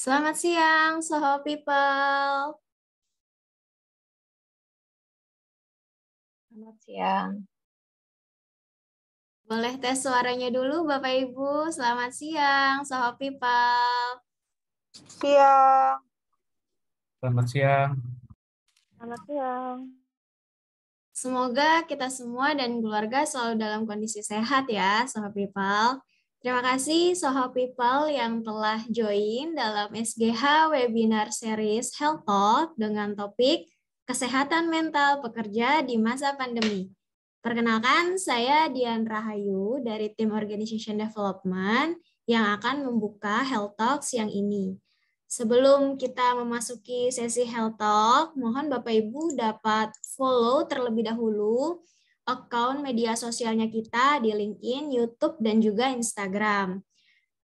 Selamat siang, Soho People. Selamat siang. Boleh tes suaranya dulu, Bapak Ibu. Selamat siang, Soho People. Siang. Selamat siang. Selamat siang. Semoga kita semua dan keluarga selalu dalam kondisi sehat ya, Soho People. Terima kasih Soho People yang telah join dalam SGH Webinar Series Health Talk dengan topik Kesehatan Mental Pekerja di Masa Pandemi. Perkenalkan, saya Dian Rahayu dari tim Organization Development yang akan membuka Health Talk siang ini. Sebelum kita memasuki sesi Health Talk, mohon Bapak Ibu dapat follow terlebih dahulu akun media sosialnya kita di LinkedIn, YouTube, dan juga Instagram.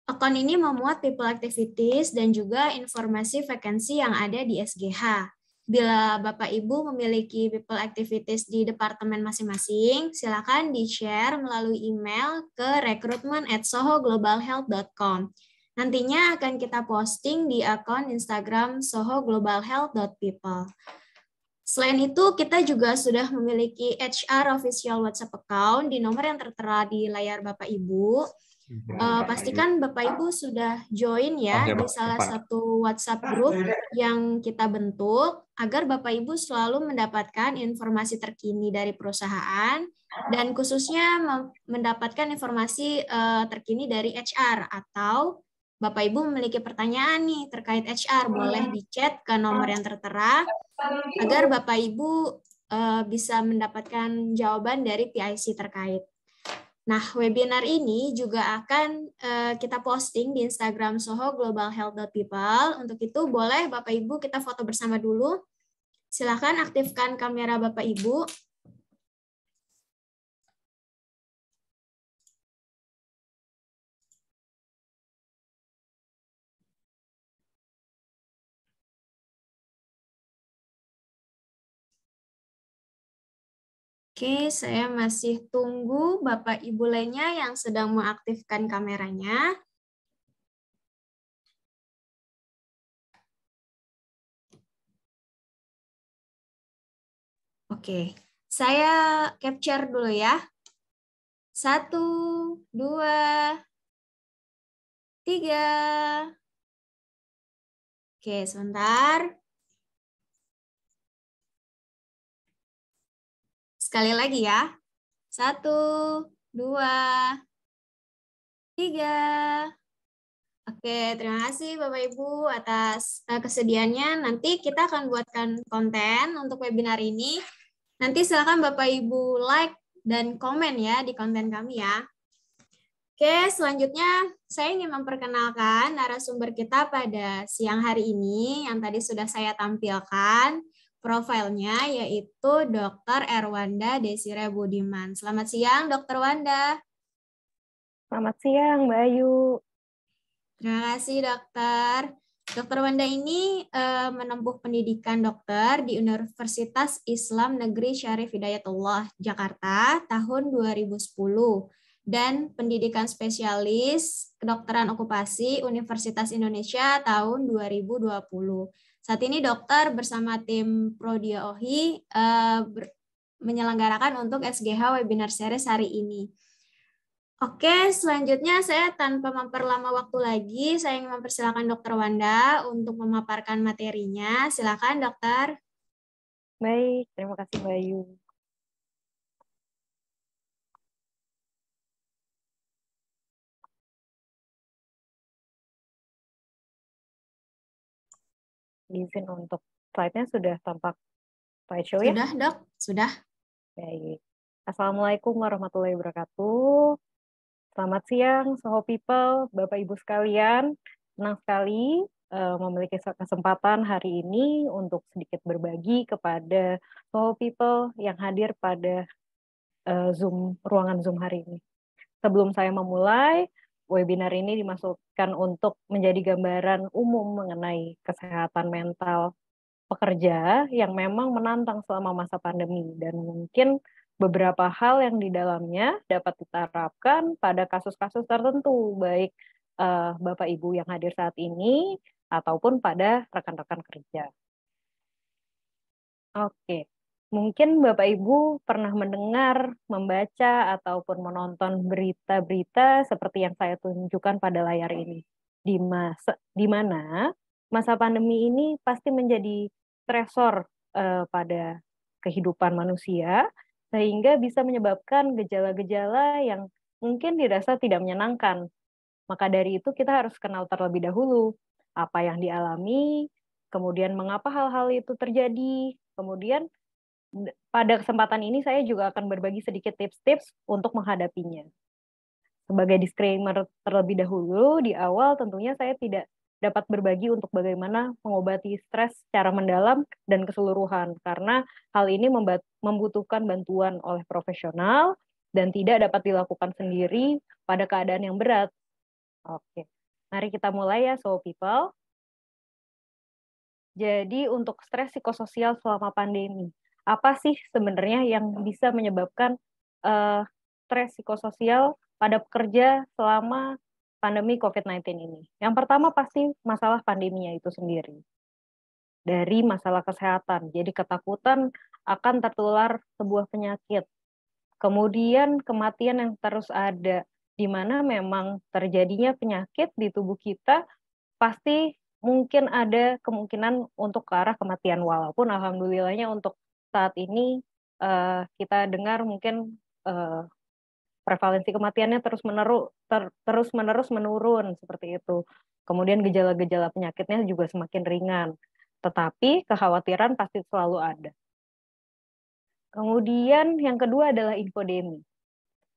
Akun ini memuat people activities dan juga informasi vakansi yang ada di SGH. Bila Bapak Ibu memiliki people activities di departemen masing-masing, silakan di-share melalui email ke recruitment@sohoglobalhealth.com. Nantinya akan kita posting di akun Instagram sohoglobalhealth.people. Selain itu, kita juga sudah memiliki HR official WhatsApp account di nomor yang tertera di layar Bapak Ibu. Pastikan Bapak Ibu sudah join ya di salah satu WhatsApp group yang kita bentuk agar Bapak Ibu selalu mendapatkan informasi terkini dari perusahaan dan khususnya mendapatkan informasi terkini dari HR atau Bapak Ibu memiliki pertanyaan nih terkait HR, boleh di-chat ke nomor yang tertera agar Bapak Ibu bisa mendapatkan jawaban dari PIC terkait. Nah, webinar ini juga akan kita posting di Instagram sohoglobalhealth.people. Untuk itu boleh Bapak Ibu kita foto bersama dulu. Silakan aktifkan kamera Bapak Ibu. Oke, saya masih tunggu Bapak Ibu lainnya yang sedang mengaktifkan kameranya. Oke, saya capture dulu ya. 1, 2, 3. Oke, sebentar. Sekali lagi ya. 1, 2, 3. Oke, terima kasih Bapak Ibu atas kesediaannya. Nanti kita akan buatkan konten untuk webinar ini. Nanti silakan Bapak Ibu like dan komen ya di konten kami ya. Oke, selanjutnya saya ingin memperkenalkan narasumber kita pada siang hari ini yang tadi sudah saya tampilkan profilnya yaitu Dr. Erwanda Desire Budiman. Selamat siang Dr. Wanda. Selamat siang, Mbak Ayu. Terima kasih dokter. Dokter Wanda ini menempuh pendidikan dokter di Universitas Islam Negeri Syarif Hidayatullah, Jakarta tahun 2010 dan pendidikan spesialis kedokteran okupasi Universitas Indonesia tahun 2020. Saat ini dokter bersama tim Prodia OHI menyelenggarakan untuk SGH Webinar Series hari ini. Oke, selanjutnya saya tanpa memperlama waktu lagi, saya ingin mempersilakan Dokter Wanda untuk memaparkan materinya. Silakan, Dokter. Baik, terima kasih, Mbak Ayu. Izin untuk slide-nya sudah tampak slideshow ya? Sudah, Dok? Sudah. Baik. Assalamualaikum warahmatullahi wabarakatuh. Selamat siang, Soho People, Bapak Ibu sekalian. Senang sekali memiliki kesempatan hari ini untuk sedikit berbagi kepada Soho People yang hadir pada ruangan Zoom hari ini. Sebelum saya memulai, webinar ini dimasukkan untuk menjadi gambaran umum mengenai kesehatan mental pekerja yang memang menantang selama masa pandemi dan mungkin beberapa hal yang di dalamnya dapat diterapkan pada kasus-kasus tertentu, baik Bapak Ibu yang hadir saat ini ataupun pada rekan-rekan kerja. Oke, mungkin Bapak Ibu pernah mendengar, membaca, ataupun menonton berita-berita seperti yang saya tunjukkan pada layar ini. Di mana masa pandemi ini pasti menjadi stresor pada kehidupan manusia, sehingga bisa menyebabkan gejala-gejala yang mungkin dirasa tidak menyenangkan. Maka dari itu kita harus kenal terlebih dahulu apa yang dialami, kemudian mengapa hal-hal itu terjadi, kemudian pada kesempatan ini saya juga akan berbagi sedikit tips-tips untuk menghadapinya. Sebagai disclaimer terlebih dahulu, di awal tentunya saya tidak dapat berbagi untuk bagaimana mengobati stres secara mendalam dan keseluruhan, karena hal ini membutuhkan bantuan oleh profesional dan tidak dapat dilakukan sendiri pada keadaan yang berat. Oke, mari kita mulai ya, So People. Jadi untuk stres psikososial selama pandemi, apa sih sebenarnya yang bisa menyebabkan stres psikososial pada pekerja selama pandemi COVID-19 ini? Yang pertama pasti masalah pandeminya itu sendiri. Dari masalah kesehatan, jadi ketakutan akan tertular sebuah penyakit. Kemudian kematian yang terus ada, di mana memang terjadinya penyakit di tubuh kita, pasti mungkin ada kemungkinan untuk ke arah kematian, walaupun alhamdulillahnya untuk saat ini kita dengar mungkin prevalensi kematiannya terus-menerus menurun seperti itu. Kemudian gejala-gejala penyakitnya juga semakin ringan, tetapi kekhawatiran pasti selalu ada. Kemudian yang kedua adalah infodemi,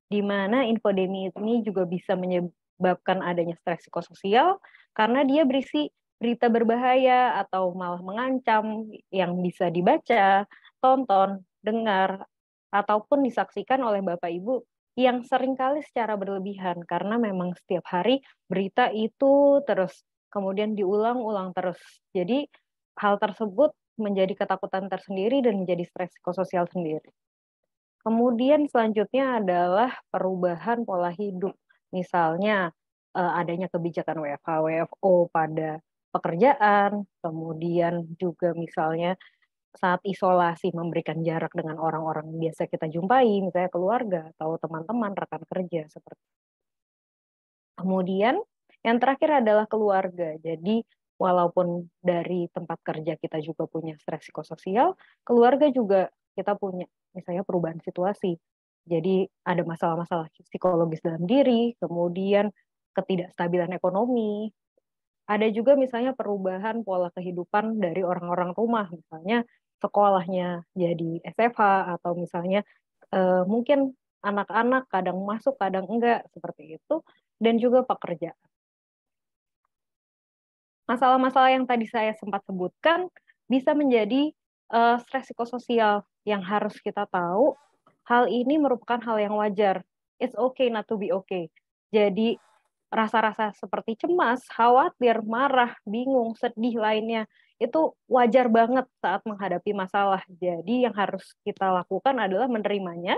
di mana infodemi ini juga bisa menyebabkan adanya stres psikososial karena dia berisi berita berbahaya atau malah mengancam yang bisa dibaca, tonton, dengar, ataupun disaksikan oleh Bapak Ibu yang seringkali secara berlebihan karena memang setiap hari berita itu terus kemudian diulang-ulang terus. Jadi hal tersebut menjadi ketakutan tersendiri dan menjadi stres psikososial sendiri. Kemudian selanjutnya adalah perubahan pola hidup. Misalnya adanya kebijakan WFH, WFO pada pekerjaan, kemudian juga misalnya saat isolasi memberikan jarak dengan orang-orang yang biasa kita jumpai, misalnya keluarga atau teman-teman, rekan kerja seperti itu. Kemudian yang terakhir adalah keluarga. Jadi walaupun dari tempat kerja kita juga punya stres psikososial, keluarga juga kita punya misalnya perubahan situasi. Jadi ada masalah-masalah psikologis dalam diri, kemudian ketidakstabilan ekonomi. Ada juga misalnya perubahan pola kehidupan dari orang-orang rumah, misalnya sekolahnya jadi SFH atau misalnya mungkin anak-anak kadang masuk kadang enggak seperti itu, dan juga pekerjaan. Masalah-masalah yang tadi saya sempat sebutkan bisa menjadi stres psikososial yang harus kita tahu. Hal ini merupakan hal yang wajar. It's okay not to be okay. Jadi rasa-rasa seperti cemas, khawatir, marah, bingung, sedih lainnya itu wajar banget saat menghadapi masalah. Jadi yang harus kita lakukan adalah menerimanya.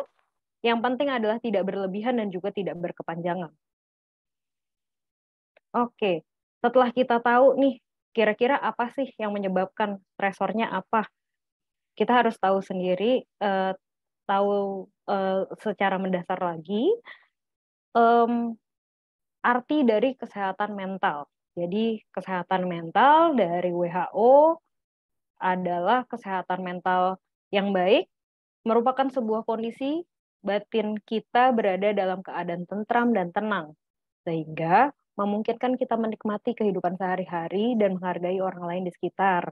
Yang penting adalah tidak berlebihan dan juga tidak berkepanjangan. Oke, setelah kita tahu nih, kira-kira apa sih yang menyebabkan stresornya apa? Kita harus tahu sendiri, tahu secara mendasar lagi arti dari kesehatan mental. Jadi kesehatan mental dari WHO adalah kesehatan mental yang baik, merupakan sebuah kondisi batin kita berada dalam keadaan tentram dan tenang, sehingga memungkinkan kita menikmati kehidupan sehari-hari dan menghargai orang lain di sekitar.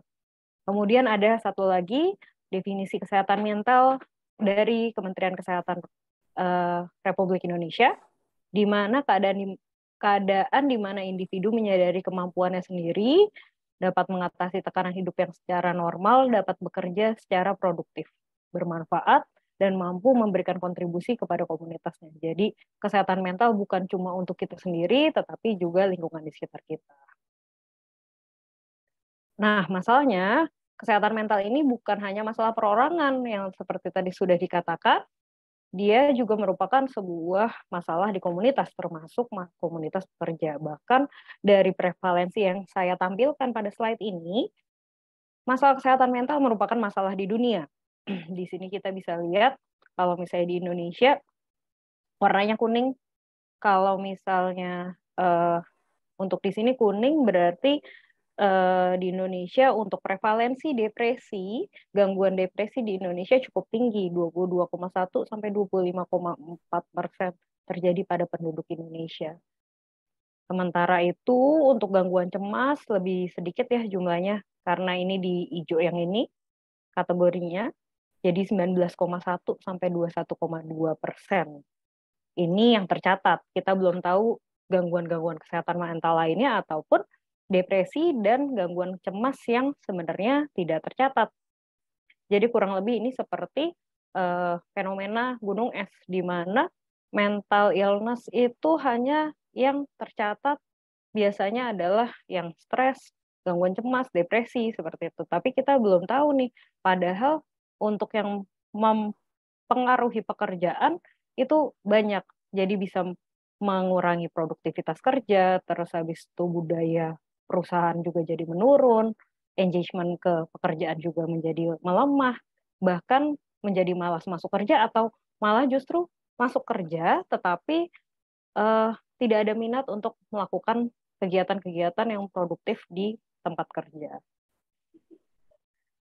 Kemudian ada satu lagi definisi kesehatan mental dari Kementerian Kesehatan Republik Indonesia, di mana keadaan di mana individu menyadari kemampuannya sendiri, dapat mengatasi tekanan hidup yang secara normal, dapat bekerja secara produktif, bermanfaat, dan mampu memberikan kontribusi kepada komunitasnya. Jadi kesehatan mental bukan cuma untuk kita sendiri, tetapi juga lingkungan di sekitar kita. Nah, masalahnya kesehatan mental ini bukan hanya masalah perorangan yang seperti tadi sudah dikatakan, dia juga merupakan sebuah masalah di komunitas, termasuk komunitas pekerja. Bahkan dari prevalensi yang saya tampilkan pada slide ini, masalah kesehatan mental merupakan masalah di dunia. Di sini kita bisa lihat, kalau misalnya di Indonesia, warnanya kuning. Kalau misalnya untuk di sini kuning berarti di Indonesia untuk prevalensi depresi, gangguan depresi di Indonesia cukup tinggi, 22,1 sampai 25,4% terjadi pada penduduk Indonesia. Sementara itu untuk gangguan cemas lebih sedikit ya jumlahnya, karena ini di hijau yang ini kategorinya, jadi 19,1 sampai 21,2%. Ini yang tercatat. Kita belum tahu gangguan-gangguan kesehatan mental lainnya ataupun depresi dan gangguan cemas yang sebenarnya tidak tercatat. Jadi kurang lebih ini seperti fenomena gunung es, di mana mental illness itu hanya yang tercatat biasanya adalah yang stres, gangguan cemas, depresi, seperti itu. Tapi kita belum tahu nih, padahal untuk yang mempengaruhi pekerjaan itu banyak. Jadi bisa mengurangi produktivitas kerja, terus habis itu budaya perusahaan juga jadi menurun, engagement ke pekerjaan juga menjadi melemah, bahkan menjadi malas masuk kerja atau malah justru masuk kerja tetapi tidak ada minat untuk melakukan kegiatan-kegiatan yang produktif di tempat kerja.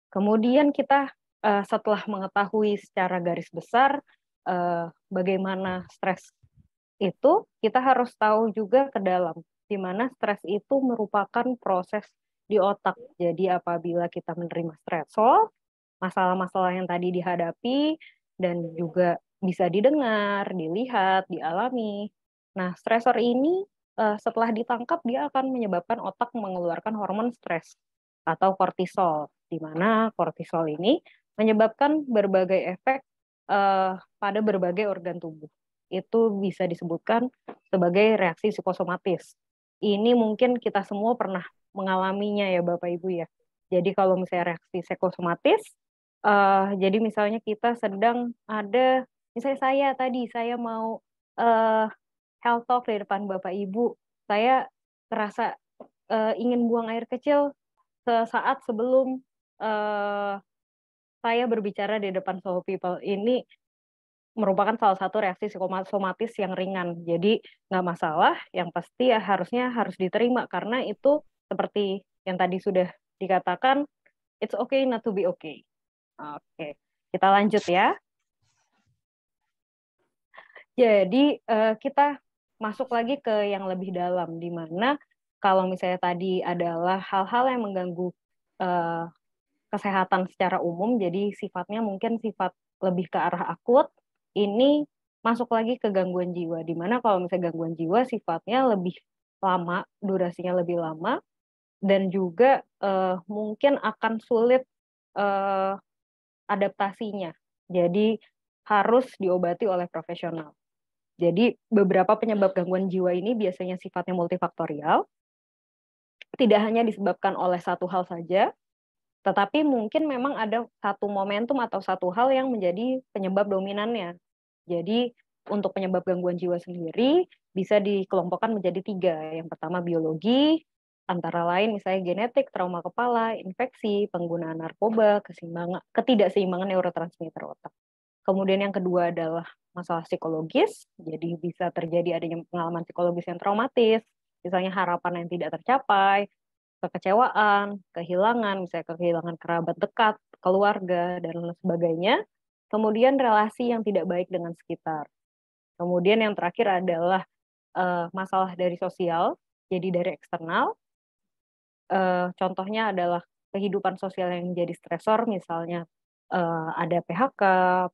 Kemudian kita setelah mengetahui secara garis besar bagaimana stres itu, kita harus tahu juga ke dalam, di mana stres itu merupakan proses di otak. Jadi apabila kita menerima stresor, masalah-masalah yang tadi dihadapi dan juga bisa didengar, dilihat, dialami. Nah, stresor ini setelah ditangkap dia akan menyebabkan otak mengeluarkan hormon stres atau kortisol, di mana kortisol ini menyebabkan berbagai efek pada berbagai organ tubuh. Itu bisa disebutkan sebagai reaksi psikosomatis. Ini mungkin kita semua pernah mengalaminya ya Bapak Ibu ya. Jadi kalau misalnya reaksi psikosomatis, jadi misalnya kita sedang ada, misalnya saya mau health talk di depan Bapak Ibu, saya terasa ingin buang air kecil sesaat sebelum saya berbicara di depan Soho People. Ini merupakan salah satu reaksi psikosomatis yang ringan. Jadi nggak masalah, yang pasti ya harusnya harus diterima karena itu seperti yang tadi sudah dikatakan, it's okay not to be okay. Oke, kita lanjut ya. Jadi kita masuk lagi ke yang lebih dalam, di mana kalau misalnya tadi adalah hal-hal yang mengganggu kesehatan secara umum, jadi sifatnya mungkin sifat lebih ke arah akut, ini masuk lagi ke gangguan jiwa, di mana kalau misalnya gangguan jiwa sifatnya lebih lama, durasinya lebih lama, dan juga mungkin akan sulit adaptasinya. Jadi harus diobati oleh profesional. Jadi beberapa penyebab gangguan jiwa ini biasanya sifatnya multifaktorial, tidak hanya disebabkan oleh satu hal saja, tetapi mungkin memang ada satu momentum atau satu hal yang menjadi penyebab dominannya. Jadi untuk penyebab gangguan jiwa sendiri bisa dikelompokkan menjadi 3. Yang pertama biologi, antara lain misalnya genetik, trauma kepala, infeksi, penggunaan narkoba, ketidakseimbangan neurotransmitter otak. Kemudian yang kedua adalah masalah psikologis, jadi bisa terjadi adanya pengalaman psikologis yang traumatis, misalnya harapan yang tidak tercapai, kekecewaan, kehilangan, misalnya kehilangan kerabat dekat, keluarga, dan lain sebagainya. Kemudian relasi yang tidak baik dengan sekitar. Kemudian yang terakhir adalah masalah dari sosial, jadi dari eksternal. Contohnya adalah kehidupan sosial yang menjadi stresor, misalnya ada PHK,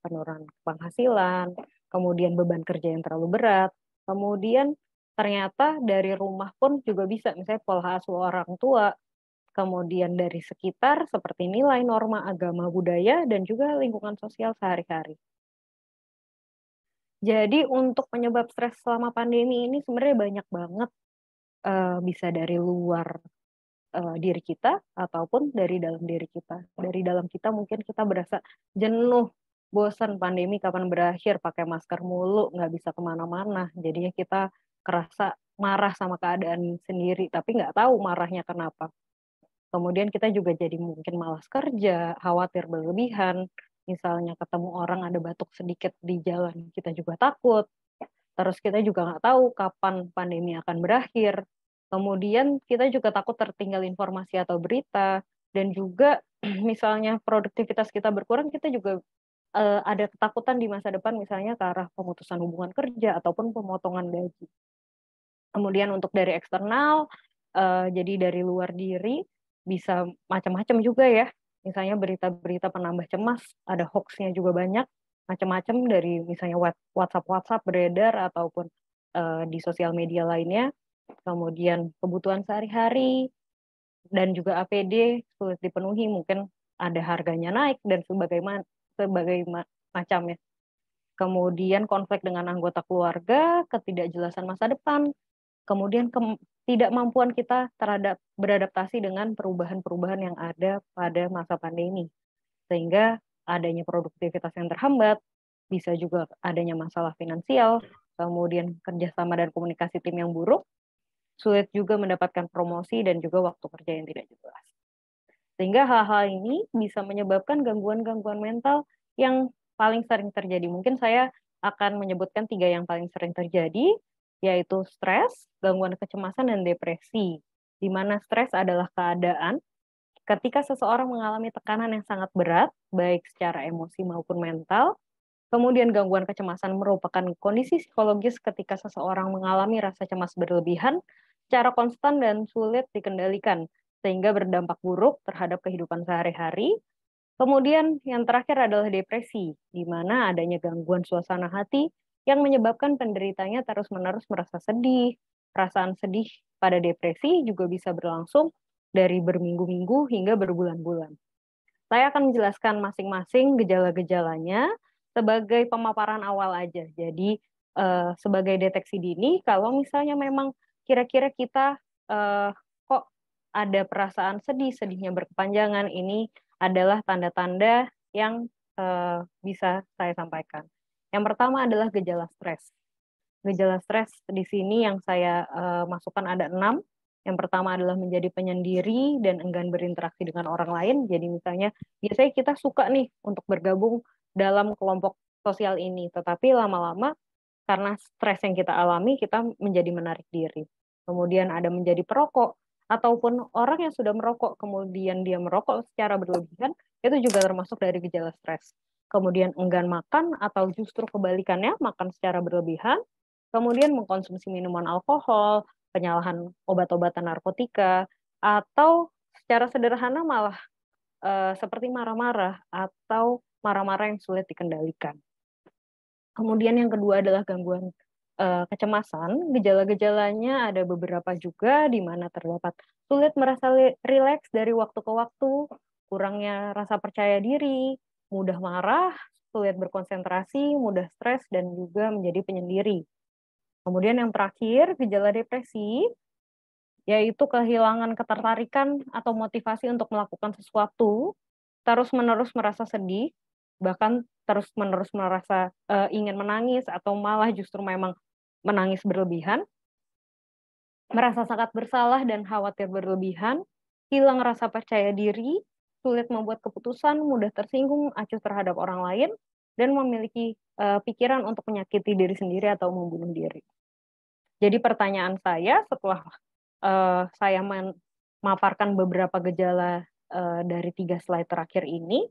penurunan penghasilan, kemudian beban kerja yang terlalu berat, kemudian ternyata dari rumah pun juga bisa, misalnya pola asuh orang tua, kemudian dari sekitar seperti nilai, norma, agama, budaya, dan juga lingkungan sosial sehari-hari. Jadi untuk penyebab stres selama pandemi ini sebenarnya banyak banget, bisa dari luar diri kita ataupun dari dalam diri kita. Dari dalam kita mungkin kita berasa jenuh bosan pandemi kapan berakhir, pakai masker mulu, nggak bisa kemana-mana. Jadinya kita kerasa marah sama keadaan sendiri, tapi nggak tahu marahnya kenapa. Kemudian kita juga jadi mungkin malas kerja, khawatir berlebihan. Misalnya ketemu orang ada batuk sedikit di jalan, kita juga takut. Terus kita juga nggak tahu kapan pandemi akan berakhir. Kemudian kita juga takut tertinggal informasi atau berita. Dan juga misalnya produktivitas kita berkurang, kita juga ada ketakutan di masa depan misalnya ke arah pemutusan hubungan kerja ataupun pemotongan gaji. Kemudian untuk dari eksternal, jadi dari luar diri, bisa macam-macam juga ya. Misalnya berita-berita penambah cemas, ada hoax-nya juga banyak, macam-macam dari misalnya WhatsApp beredar ataupun di sosial media lainnya. Kemudian kebutuhan sehari-hari dan juga APD sulit dipenuhi, mungkin ada harganya naik dan sebagai macamnya. Kemudian konflik dengan anggota keluarga, ketidakjelasan masa depan, kemudian ketidakmampuan kita terhadap beradaptasi dengan perubahan-perubahan yang ada pada masa pandemi. Sehingga adanya produktivitas yang terhambat, bisa juga adanya masalah finansial, kemudian kerjasama dan komunikasi tim yang buruk, sulit juga mendapatkan promosi dan juga waktu kerja yang tidak jelas. Sehingga hal-hal ini bisa menyebabkan gangguan-gangguan mental yang paling sering terjadi. Mungkin saya akan menyebutkan 3 yang paling sering terjadi, yaitu stres, gangguan kecemasan, dan depresi. Di mana stres adalah keadaan ketika seseorang mengalami tekanan yang sangat berat, baik secara emosi maupun mental. Kemudian gangguan kecemasan merupakan kondisi psikologis ketika seseorang mengalami rasa cemas berlebihan secara konstan dan sulit dikendalikan, sehingga berdampak buruk terhadap kehidupan sehari-hari. Kemudian yang terakhir adalah depresi, di mana adanya gangguan suasana hati yang menyebabkan penderitanya terus-menerus merasa sedih. Perasaan sedih pada depresi juga bisa berlangsung dari berminggu-minggu hingga berbulan-bulan. Saya akan menjelaskan masing-masing gejala-gejalanya sebagai pemaparan awal aja. Jadi sebagai deteksi dini, kalau misalnya memang kira-kira kita kok ada perasaan sedih, sedihnya berkepanjangan, ini adalah tanda-tanda yang bisa saya sampaikan. Yang pertama adalah gejala stres. Gejala stres di sini yang saya masukkan ada 6. Yang pertama adalah menjadi penyendiri dan enggan berinteraksi dengan orang lain. Jadi misalnya, biasanya kita suka nih untuk bergabung dalam kelompok sosial ini, tetapi lama-lama karena stres yang kita alami, kita menjadi menarik diri. Kemudian ada menjadi perokok, ataupun orang yang sudah merokok, kemudian dia merokok secara berlebihan, itu juga termasuk dari gejala stres. Kemudian enggan makan, atau justru kebalikannya, makan secara berlebihan, kemudian mengkonsumsi minuman alkohol, penyalahan obat-obatan narkotika, atau secara sederhana malah seperti marah-marah atau marah-marah yang sulit dikendalikan. Kemudian yang kedua adalah gangguan kecemasan. Gejala-gejalanya ada beberapa juga, di mana terdapat sulit merasa rileks dari waktu ke waktu, kurangnya rasa percaya diri, mudah marah, sulit berkonsentrasi, mudah stres, dan juga menjadi penyendiri. Kemudian yang terakhir, gejala depresi, yaitu kehilangan ketertarikan atau motivasi untuk melakukan sesuatu, terus-menerus merasa sedih, bahkan terus-menerus merasa ingin menangis, atau malah justru memang menangis berlebihan, merasa sangat bersalah dan khawatir berlebihan, hilang rasa percaya diri, sulit membuat keputusan, mudah tersinggung, acuh terhadap orang lain, dan memiliki pikiran untuk menyakiti diri sendiri atau membunuh diri. Jadi pertanyaan saya setelah saya memaparkan beberapa gejala dari 3 slide terakhir ini,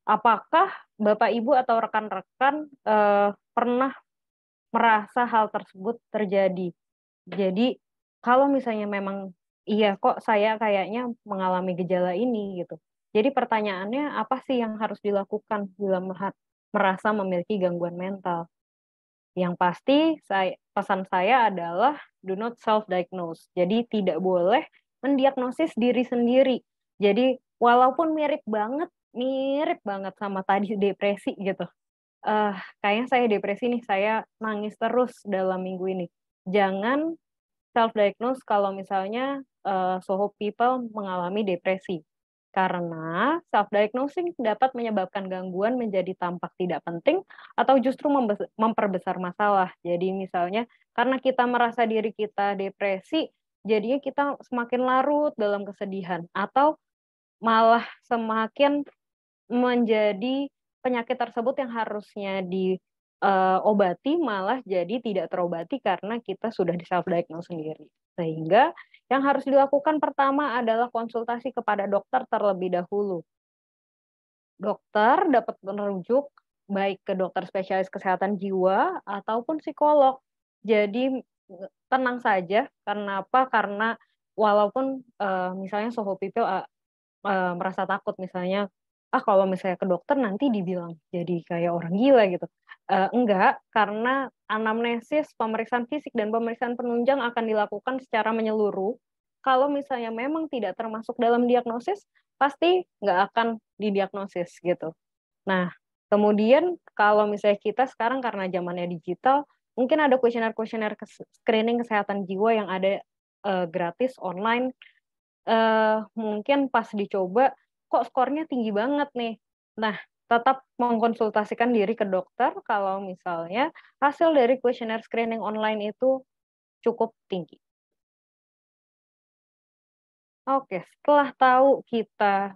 apakah Bapak Ibu atau rekan-rekan pernah merasa hal tersebut terjadi? Jadi kalau misalnya memang iya kok saya kayaknya mengalami gejala ini gitu. Jadi pertanyaannya apa sih yang harus dilakukan bila merasa memiliki gangguan mental? Yang pasti pesan saya adalah do not self-diagnose. Jadi tidak boleh mendiagnosis diri sendiri. Jadi walaupun mirip banget sama tadi depresi gitu. Kayaknya saya depresi nih, saya nangis terus dalam minggu ini. Jangan self-diagnose kalau misalnya Soho people mengalami depresi. Karena self-diagnosing dapat menyebabkan gangguan menjadi tampak tidak penting atau justru memperbesar masalah. Jadi misalnya karena kita merasa diri kita depresi, jadinya kita semakin larut dalam kesedihan atau malah semakin menjadi penyakit tersebut yang harusnya diobati malah jadi tidak terobati karena kita sudah di self-diagnose sendiri. Sehingga yang harus dilakukan pertama adalah konsultasi kepada dokter terlebih dahulu. Dokter dapat merujuk baik ke dokter spesialis kesehatan jiwa ataupun psikolog. Jadi tenang saja. Kenapa? Karena walaupun misalnya Soho People merasa takut misalnya, kalau misalnya ke dokter nanti dibilang jadi kayak orang gila gitu. Enggak, karena anamnesis, pemeriksaan fisik, dan pemeriksaan penunjang akan dilakukan secara menyeluruh. Kalau misalnya memang tidak termasuk dalam diagnosis, pasti nggak akan didiagnosis gitu. Nah, kemudian kalau misalnya kita sekarang karena zamannya digital, mungkin ada kuesioner-kuesioner screening kesehatan jiwa yang ada gratis online. Mungkin pas dicoba, kok skornya tinggi banget nih. Nah, tetap mengkonsultasikan diri ke dokter kalau misalnya hasil dari kuesioner screening online itu cukup tinggi. Oke, setelah tahu kita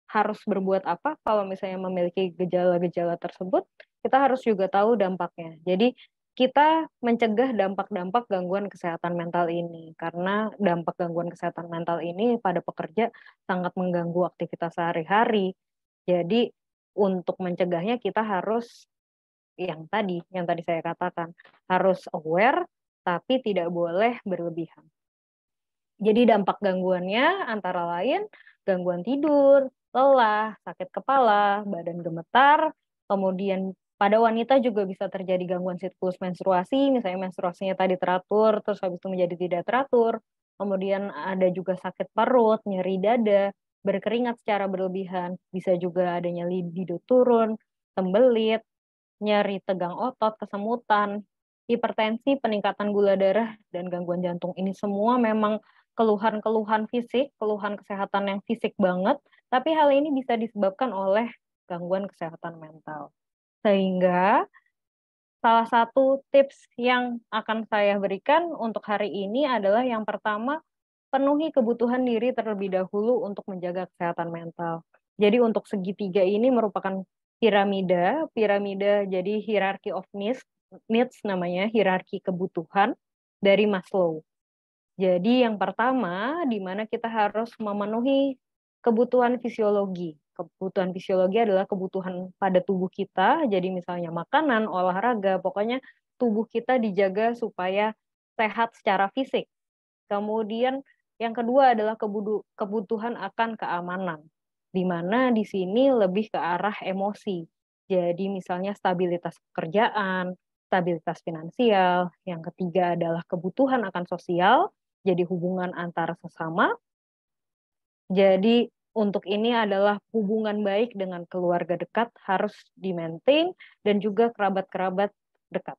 harus berbuat apa kalau misalnya memiliki gejala-gejala tersebut, kita harus juga tahu dampaknya. Jadi kita mencegah dampak-dampak gangguan kesehatan mental ini, karena dampak gangguan kesehatan mental ini pada pekerja sangat mengganggu aktivitas sehari-hari. Jadi untuk mencegahnya kita harus yang tadi saya katakan, harus aware tapi tidak boleh berlebihan. Jadi dampak gangguannya antara lain gangguan tidur, lelah, sakit kepala, badan gemetar, kemudian pada wanita juga bisa terjadi gangguan siklus menstruasi, misalnya menstruasinya tadi teratur, terus habis itu menjadi tidak teratur, kemudian ada juga sakit perut, nyeri dada, berkeringat secara berlebihan, bisa juga adanya libido turun, sembelit, nyeri tegang otot, kesemutan, hipertensi, peningkatan gula darah, dan gangguan jantung. Ini semua memang keluhan-keluhan fisik, keluhan kesehatan yang fisik banget, tapi hal ini bisa disebabkan oleh gangguan kesehatan mental. Sehingga salah satu tips yang akan saya berikan untuk hari ini adalah yang pertama, penuhi kebutuhan diri terlebih dahulu untuk menjaga kesehatan mental. Jadi untuk segitiga ini merupakan piramida jadi hierarchy of needs namanya, hierarki kebutuhan dari Maslow. Jadi yang pertama, di mana kita harus memenuhi kebutuhan fisiologi. Kebutuhan fisiologi adalah kebutuhan pada tubuh kita, jadi misalnya makanan, olahraga, pokoknya tubuh kita dijaga supaya sehat secara fisik. Kemudian yang kedua adalah kebutuhan akan keamanan, di mana di sini lebih ke arah emosi. Jadi misalnya stabilitas pekerjaan, stabilitas finansial. Yang ketiga adalah kebutuhan akan sosial, jadi hubungan antara sesama. Jadi untuk ini adalah hubungan baik dengan keluarga dekat harus di-maintain dan juga kerabat-kerabat dekat.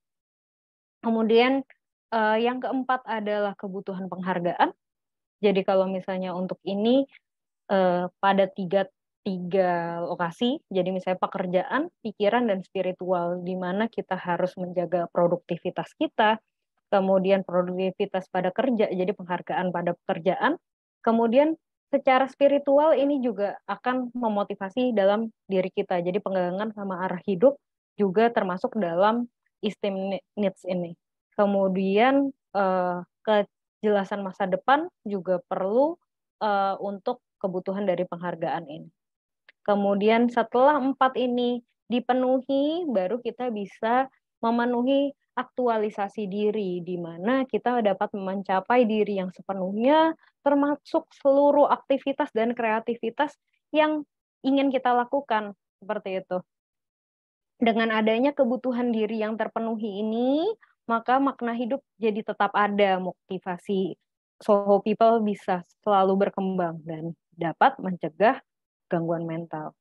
Kemudian yang keempat adalah kebutuhan penghargaan. Jadi kalau misalnya untuk ini pada tiga lokasi, jadi misalnya pekerjaan, pikiran, dan spiritual, di mana kita harus menjaga produktivitas kita, kemudian produktivitas pada kerja, jadi penghargaan pada pekerjaan, kemudian secara spiritual ini juga akan memotivasi dalam diri kita, jadi penggalangan sama arah hidup juga termasuk dalam esteem needs ini. Kemudian kejelasan masa depan juga perlu untuk kebutuhan dari penghargaan ini. Kemudian setelah 4 ini dipenuhi, baru kita bisa memenuhi aktualisasi diri, di mana kita dapat mencapai diri yang sepenuhnya, termasuk seluruh aktivitas dan kreativitas yang ingin kita lakukan, seperti itu. Dengan adanya kebutuhan diri yang terpenuhi ini, maka makna hidup jadi tetap ada, motivasi Soho People bisa selalu berkembang dan dapat mencegah gangguan mental.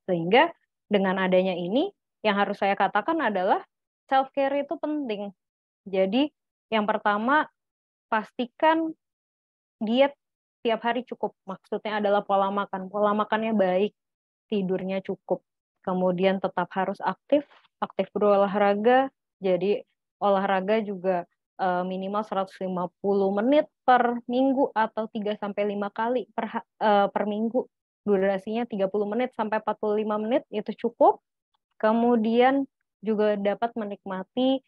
Sehingga dengan adanya ini, yang harus saya katakan adalah self-care itu penting. Jadi yang pertama, pastikan diet tiap hari cukup. Maksudnya adalah pola makan. Pola makannya baik, tidurnya cukup. Kemudian tetap harus aktif berolahraga. Jadi olahraga juga minimal 150 menit per minggu atau 3-5 kali per minggu. Durasinya 30 menit sampai 45 menit itu cukup. Kemudian juga dapat menikmati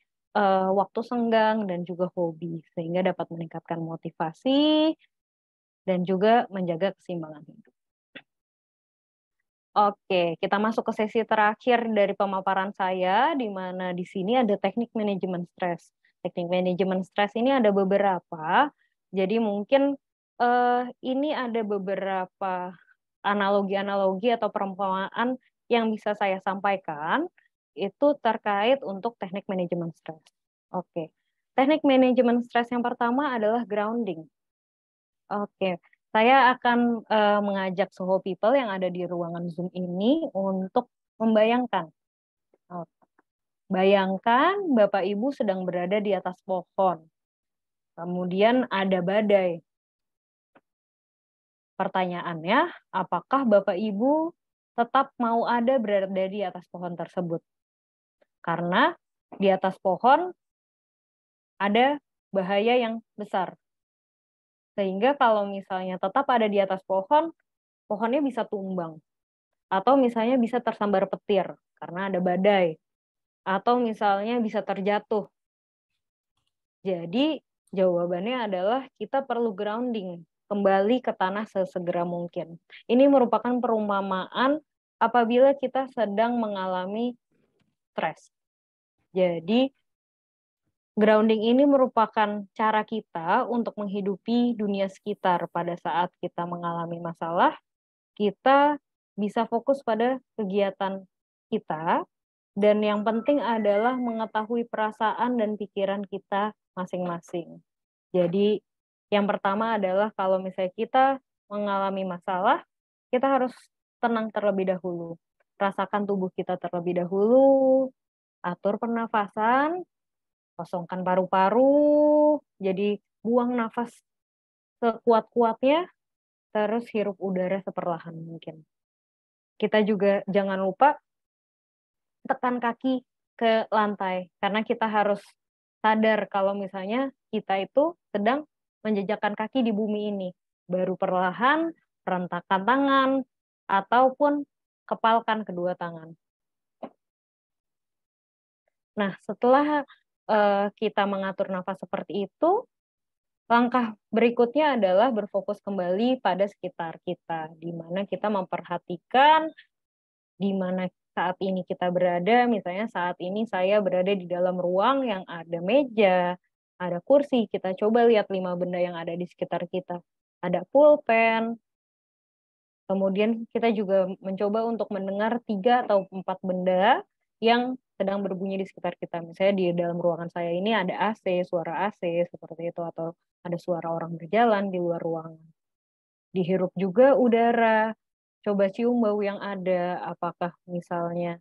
waktu senggang dan juga hobi, sehingga dapat meningkatkan motivasi dan juga menjaga keseimbangan hidup. Oke, kita masuk ke sesi terakhir dari pemaparan saya, di mana di sini ada teknik manajemen stres. Teknik manajemen stres ini ada beberapa, jadi mungkin ini ada beberapa analogi-analogi atau perumpamaan yang bisa saya sampaikan, itu terkait untuk teknik manajemen stres. Oke, teknik manajemen stres yang pertama adalah grounding. Oke, saya akan mengajak Soho People yang ada di ruangan Zoom ini untuk membayangkan. Bayangkan Bapak Ibu sedang berada di atas pohon. Kemudian ada badai. Pertanyaannya, apakah Bapak Ibu tetap mau berada di atas pohon tersebut? Karena di atas pohon ada bahaya yang besar. Sehingga kalau misalnya tetap ada di atas pohon, pohonnya bisa tumbang. Atau misalnya bisa tersambar petir karena ada badai. Atau misalnya bisa terjatuh. Jadi jawabannya adalah kita perlu grounding, kembali ke tanah sesegera mungkin. Ini merupakan perumpamaan apabila kita sedang mengalami stres. Jadi grounding ini merupakan cara kita untuk menghidupi dunia sekitar pada saat kita mengalami masalah. Kita bisa fokus pada kegiatan kita, dan yang penting adalah mengetahui perasaan dan pikiran kita masing-masing. Jadi yang pertama adalah kalau misalnya kita mengalami masalah, kita harus tenang terlebih dahulu. Rasakan tubuh kita terlebih dahulu, atur pernafasan, kosongkan paru-paru, jadi buang nafas sekuat-kuatnya, terus hirup udara seperlahan mungkin. Kita juga jangan lupa tekan kaki ke lantai, karena kita harus sadar kalau misalnya kita itu sedang menjejakkan kaki di bumi ini. Baru perlahan rentakkan tangan, ataupun kepalkan kedua tangan. Nah, setelah kita mengatur nafas seperti itu, langkah berikutnya adalah berfokus kembali pada sekitar kita, di mana kita memperhatikan di mana saat ini kita berada. Misalnya saat ini saya berada di dalam ruang yang ada meja, ada kursi. Kita coba lihat 5 benda yang ada di sekitar kita. Ada pulpen. Kemudian kita juga mencoba untuk mendengar 3 atau 4 benda yang sedang berbunyi di sekitar kita. Misalnya di dalam ruangan saya ini ada AC, suara AC seperti itu, atau ada suara orang berjalan di luar ruangan. Dihirup juga udara, coba cium bau yang ada, apakah misalnya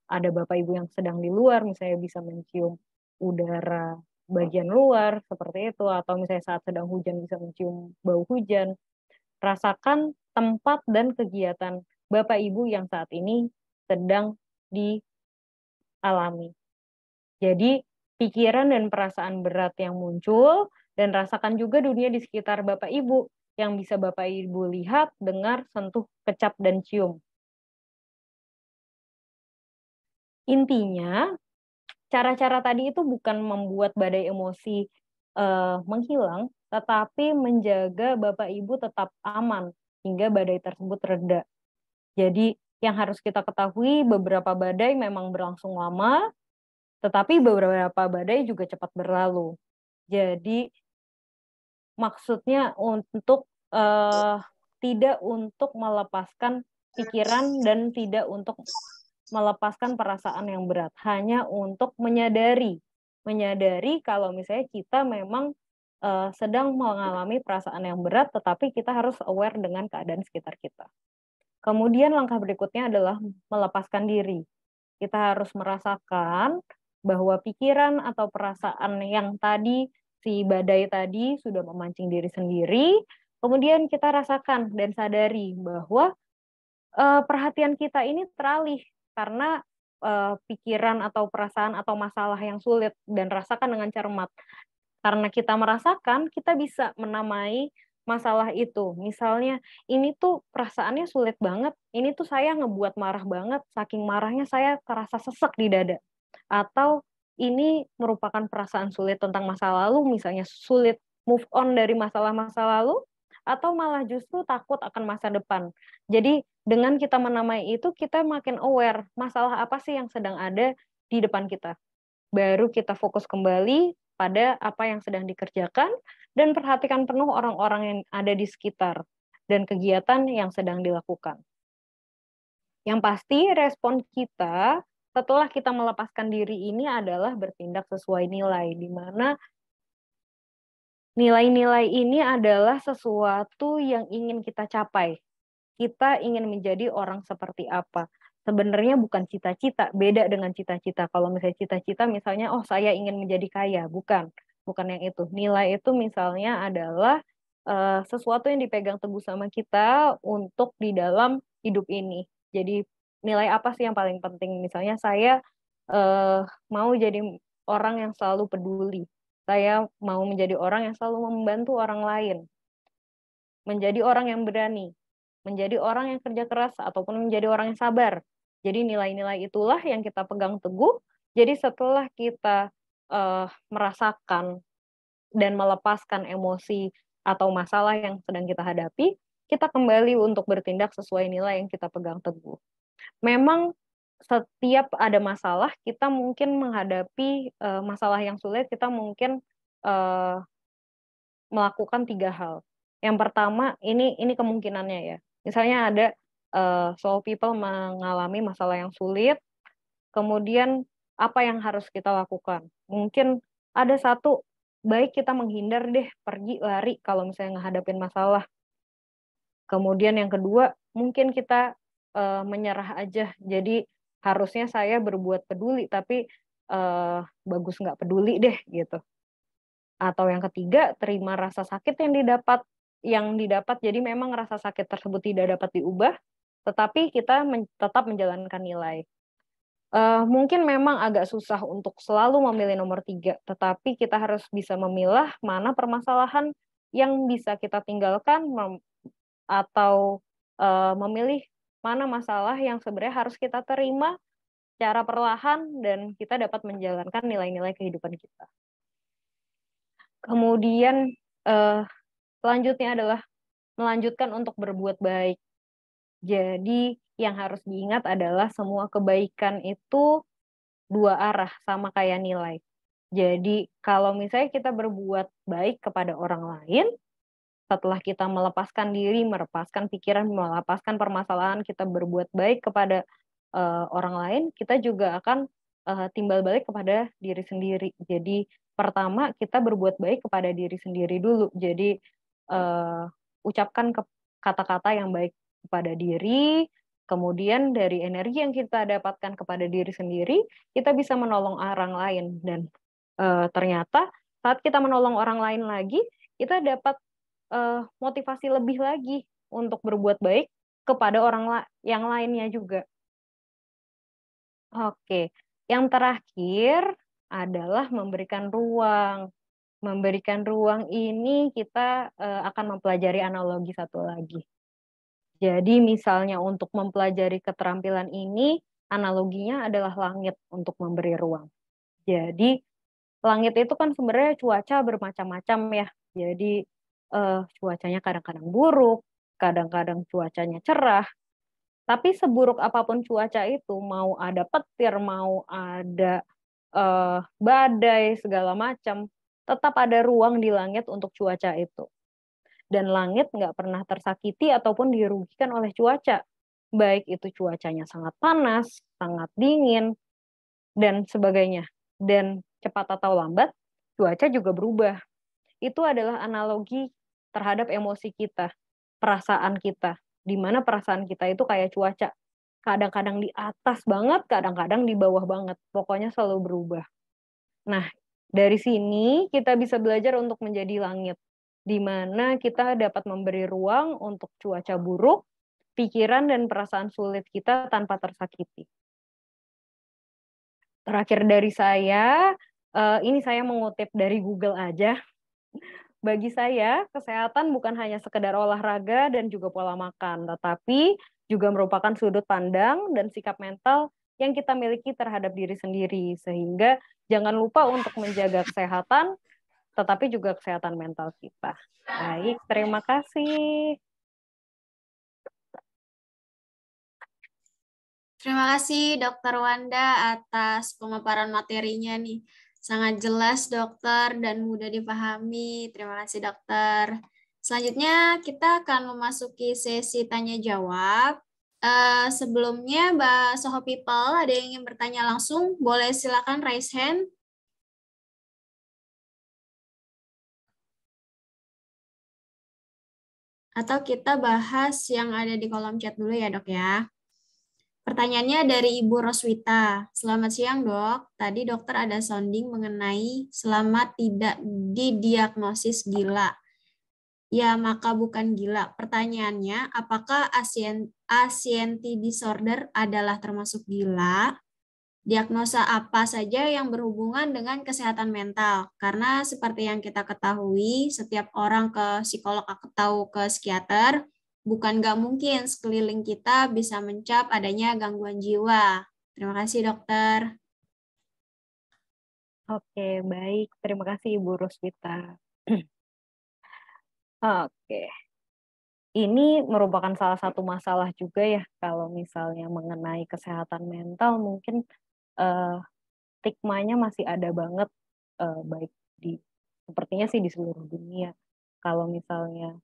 ada Bapak Ibu yang sedang di luar, misalnya bisa mencium udara bagian luar, seperti itu, atau misalnya saat sedang hujan bisa mencium bau hujan. Rasakan tempat dan kegiatan Bapak Ibu yang saat ini sedang dialami. Jadi, pikiran dan perasaan berat yang muncul, dan rasakan juga dunia di sekitar Bapak Ibu, yang bisa Bapak Ibu lihat, dengar, sentuh, kecap, dan cium. Intinya, cara-cara tadi itu bukan membuat badai emosi menghilang, tetapi menjaga Bapak Ibu tetap aman hingga badai tersebut reda. Jadi, yang harus kita ketahui, beberapa badai memang berlangsung lama, tetapi beberapa badai juga cepat berlalu. Jadi, maksudnya untuk tidak untuk melepaskan pikiran dan tidak untuk melepaskan perasaan yang berat, hanya untuk menyadari kalau misalnya kita memang sedang mengalami perasaan yang berat, tetapi kita harus aware dengan keadaan sekitar kita. Kemudian langkah berikutnya adalah melepaskan diri. Kita harus merasakan bahwa pikiran atau perasaan yang tadi si badai tadi sudah memancing diri sendiri, kemudian kita rasakan dan sadari bahwa perhatian kita ini teralih karena pikiran atau perasaan atau masalah yang sulit dan rasakan dengan cermat. Karena kita merasakan, kita bisa menamai masalah itu. Misalnya, ini tuh perasaannya sulit banget, ini tuh saya ngebuat marah banget, saking marahnya saya terasa sesek di dada. Atau ini merupakan perasaan sulit tentang masa lalu, misalnya sulit move on dari masalah-masa lalu, atau malah justru takut akan masa depan. Jadi dengan kita menamai itu, kita makin aware masalah apa sih yang sedang ada di depan kita. Baru kita fokus kembali pada apa yang sedang dikerjakan dan perhatikan penuh orang-orang yang ada di sekitar dan kegiatan yang sedang dilakukan. Yang pasti respon kita setelah kita melepaskan diri ini adalah bertindak sesuai nilai, di mana nilai-nilai ini adalah sesuatu yang ingin kita capai. Kita ingin menjadi orang seperti apa. Sebenarnya bukan cita-cita, beda dengan cita-cita. Kalau misalnya cita-cita, misalnya, oh saya ingin menjadi kaya. Bukan yang itu. Nilai itu misalnya adalah sesuatu yang dipegang teguh sama kita untuk di dalam hidup ini. Jadi nilai apa sih yang paling penting? Misalnya saya mau jadi orang yang selalu peduli. Saya mau menjadi orang yang selalu membantu orang lain. Menjadi orang yang berani. Menjadi orang yang kerja keras ataupun menjadi orang yang sabar. Jadi nilai-nilai itulah yang kita pegang teguh. Jadi setelah kita merasakan dan melepaskan emosi atau masalah yang sedang kita hadapi, kita kembali untuk bertindak sesuai nilai yang kita pegang teguh. Memang setiap ada masalah, kita mungkin menghadapi masalah yang sulit, kita mungkin melakukan 3 hal. Yang pertama, ini kemungkinannya ya. Misalnya ada soul people mengalami masalah yang sulit, kemudian apa yang harus kita lakukan? Mungkin ada satu, baik kita menghindar deh, pergi, lari kalau misalnya menghadapin masalah. Kemudian yang kedua, mungkin kita menyerah aja. Jadi harusnya saya berbuat peduli, tapi bagus nggak peduli deh gitu. Atau yang ketiga, terima rasa sakit yang didapat. Jadi memang rasa sakit tersebut tidak dapat diubah, tetapi kita tetap menjalankan nilai. Mungkin memang agak susah untuk selalu memilih nomor 3, tetapi kita harus bisa memilah mana permasalahan yang bisa kita tinggalkan atau memilih mana masalah yang sebenarnya harus kita terima secara perlahan dan kita dapat menjalankan nilai-nilai kehidupan kita. Kemudian selanjutnya adalah melanjutkan untuk berbuat baik. Jadi yang harus diingat adalah semua kebaikan itu 2 arah, sama kayak nilai. Jadi kalau misalnya kita berbuat baik kepada orang lain, setelah kita melepaskan diri, melepaskan pikiran, melepaskan permasalahan, kita berbuat baik kepada orang lain, kita juga akan timbal balik kepada diri sendiri. Jadi pertama kita berbuat baik kepada diri sendiri dulu. Jadi ucapkan kata-kata yang baik kepada diri, kemudian dari energi yang kita dapatkan kepada diri sendiri, kita bisa menolong orang lain. Dan ternyata saat kita menolong orang lain lagi, kita dapat motivasi lebih lagi untuk berbuat baik kepada orang yang lainnya juga. Oke, yang terakhir adalah memberikan ruang. Memberikan ruang ini kita akan mempelajari analogi satu lagi. Jadi misalnya untuk mempelajari keterampilan ini, analoginya adalah langit untuk memberi ruang. Jadi langit itu kan sebenarnya cuaca bermacam-macam ya. Jadi cuacanya kadang-kadang buruk, kadang-kadang cuacanya cerah. Tapi seburuk apapun cuaca itu, mau ada petir, mau ada badai, segala macam, tetap ada ruang di langit untuk cuaca itu. Dan langit nggak pernah tersakiti ataupun dirugikan oleh cuaca. Baik itu cuacanya sangat panas, sangat dingin, dan sebagainya. Dan cepat atau lambat, cuaca juga berubah. Itu adalah analogi terhadap emosi kita, perasaan kita. Di mana perasaan kita itu kayak cuaca. Kadang-kadang di atas banget, kadang-kadang di bawah banget. Pokoknya selalu berubah. Nah, Dari sini kita bisa belajar untuk menjadi langit, di mana kita dapat memberi ruang untuk cuaca buruk, pikiran dan perasaan sulit kita tanpa tersakiti. Terakhir dari saya, ini saya mengutip dari Google aja. Bagi saya, kesehatan bukan hanya sekedar olahraga dan juga pola makan, tetapi juga merupakan sudut pandang dan sikap mental yang kita miliki terhadap diri sendiri. Sehingga jangan lupa untuk menjaga kesehatan, tetapi juga kesehatan mental kita. Baik, terima kasih. Terima kasih Dokter Wanda atas pemaparan materinya nih. Sangat jelas dokter dan mudah dipahami. Terima kasih dokter. Selanjutnya kita akan memasuki sesi tanya jawab. Sebelumnya Mbak Soho People ada yang ingin bertanya langsung? Boleh silakan raise hand. Atau kita bahas yang ada di kolom chat dulu ya dok ya. Pertanyaannya dari Ibu Roswita. Selamat siang dok, tadi dokter ada sounding mengenai selama tidak didiagnosis gila. Ya maka bukan gila. Pertanyaannya apakah anxiety disorder adalah termasuk gila? Diagnosa apa saja yang berhubungan dengan kesehatan mental? Karena seperti yang kita ketahui, setiap orang ke psikolog atau ke psikiater, bukan nggak mungkin sekeliling kita bisa mencap adanya gangguan jiwa. Terima kasih, dokter. Oke, baik. Terima kasih Ibu Roswita. Oke. Ini merupakan salah satu masalah juga ya, kalau misalnya mengenai kesehatan mental, mungkin stigmanya masih ada banget, baik di, sepertinya sih di seluruh dunia. Kalau misalnya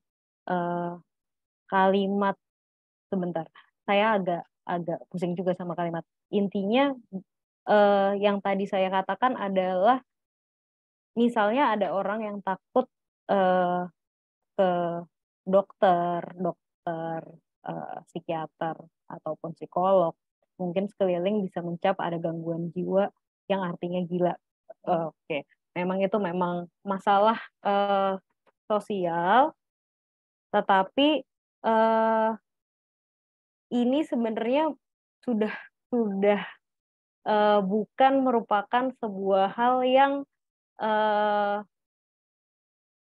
kalimat, sebentar, saya agak pusing juga sama kalimat. Intinya yang tadi saya katakan adalah, misalnya ada orang yang takut ke dokter, psikiater ataupun psikolog, mungkin sekeliling bisa mencap ada gangguan jiwa yang artinya gila. Oke, memang itu memang masalah sosial, tetapi ini sebenarnya sudah sudah bukan merupakan sebuah hal yang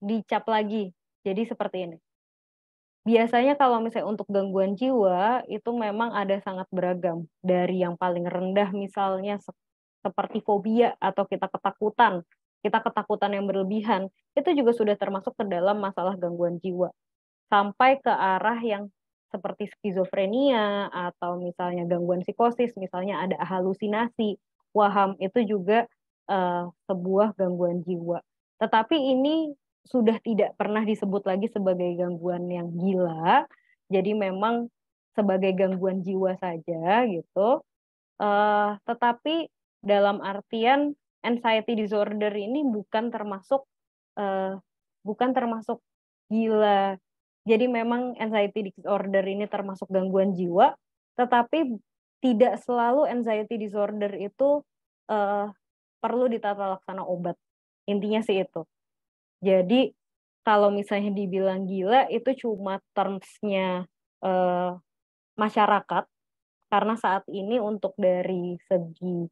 dicap lagi. Jadi seperti ini. Biasanya kalau misalnya untuk gangguan jiwa, itu memang ada sangat beragam. Dari yang paling rendah misalnya seperti fobia atau kita ketakutan yang berlebihan, itu juga sudah termasuk ke dalam masalah gangguan jiwa. Sampai ke arah yang seperti skizofrenia atau misalnya gangguan psikosis, misalnya ada halusinasi, waham, itu juga sebuah gangguan jiwa. Tetapi ini sudah tidak pernah disebut lagi sebagai gangguan yang gila, jadi memang sebagai gangguan jiwa saja gitu. Tetapi dalam artian anxiety disorder ini bukan termasuk gila. Jadi memang anxiety disorder ini termasuk gangguan jiwa, tetapi tidak selalu anxiety disorder itu perlu ditata laksana obat. Intinya sih itu. Jadi kalau misalnya dibilang gila itu cuma terms-nya masyarakat, karena saat ini untuk dari segi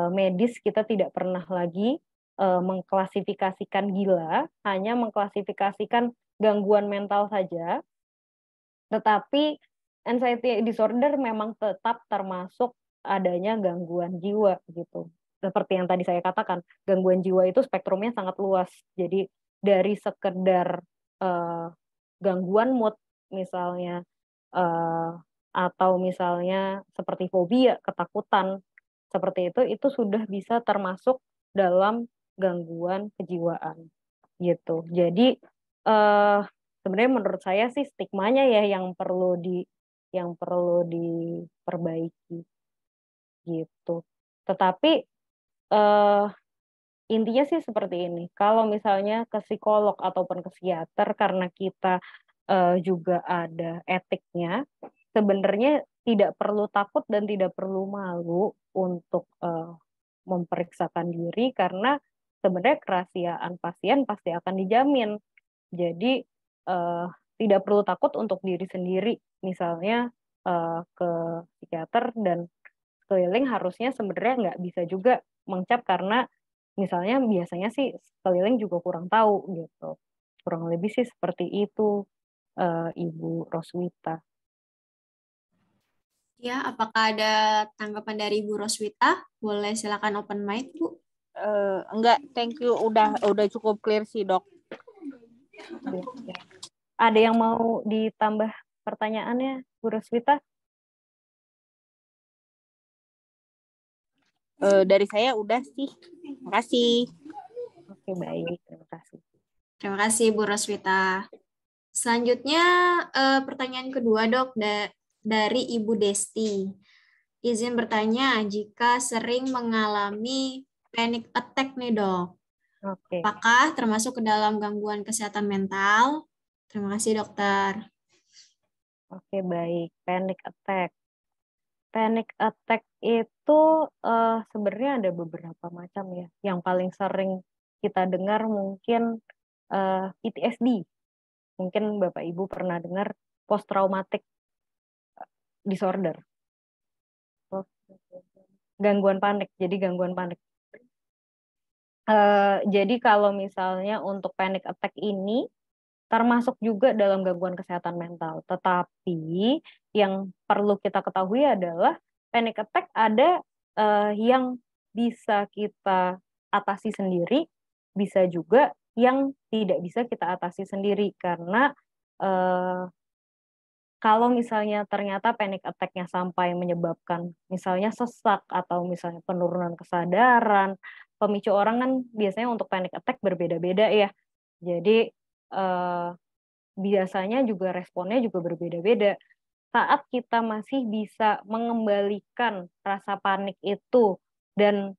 medis kita tidak pernah lagi mengklasifikasikan gila, hanya mengklasifikasikan gangguan mental saja. Tetapi anxiety disorder memang tetap termasuk adanya gangguan jiwa gitu. Seperti yang tadi saya katakan, gangguan jiwa itu spektrumnya sangat luas. Jadi dari sekedar gangguan mood misalnya, atau misalnya seperti fobia, ketakutan, seperti itu sudah bisa termasuk dalam gangguan kejiwaan gitu. Jadi sebenarnya menurut saya sih stigmanya ya yang perlu diperbaiki gitu. Tetapi intinya sih seperti ini. Kalau misalnya ke psikolog ataupun ke psikiater, karena kita juga ada etiknya, sebenarnya tidak perlu takut dan tidak perlu malu untuk memeriksakan diri, karena sebenarnya kerahasiaan pasien pasti akan dijamin. Jadi tidak perlu takut untuk diri sendiri, misalnya ke psikiater, dan keliling harusnya sebenarnya nggak bisa juga mengcap karena misalnya biasanya sih keliling juga kurang tahu gitu. Kurang lebih sih seperti itu, Ibu Roswita. Ya, apakah ada tanggapan dari Bu Roswita? Boleh silakan open mic, Bu. Enggak, thank you. Udah cukup clear sih, Dok. Ada yang mau ditambah pertanyaannya, Bu Roswita? Dari saya udah sih. Terima kasih. Oke, baik. Terima kasih. Terima kasih, Bu Roswita. Selanjutnya, pertanyaan kedua, Dok, dari Ibu Desti. Izin bertanya, jika sering mengalami panic attack nih, Dok, Oke. apakah termasuk ke dalam gangguan kesehatan mental? Terima kasih, Dokter. Oke, baik. Panic attack. Panic attack itu sebenarnya ada beberapa macam ya. Yang paling sering kita dengar mungkin PTSD. Mungkin Bapak Ibu pernah dengar post traumatic disorder. Gangguan panik. Jadi gangguan panik. Jadi kalau misalnya untuk panic attack ini termasuk juga dalam gangguan kesehatan mental. Tetapi yang perlu kita ketahui adalah panic attack ada yang bisa kita atasi sendiri, bisa juga yang tidak bisa kita atasi sendiri. Karena kalau misalnya ternyata panic attack-nya sampai menyebabkan misalnya sesak atau misalnya penurunan kesadaran, pemicu orang kan biasanya untuk panic attack berbeda-beda ya. Jadi biasanya juga responnya juga berbeda-beda. Saat kita masih bisa mengembalikan rasa panik itu dan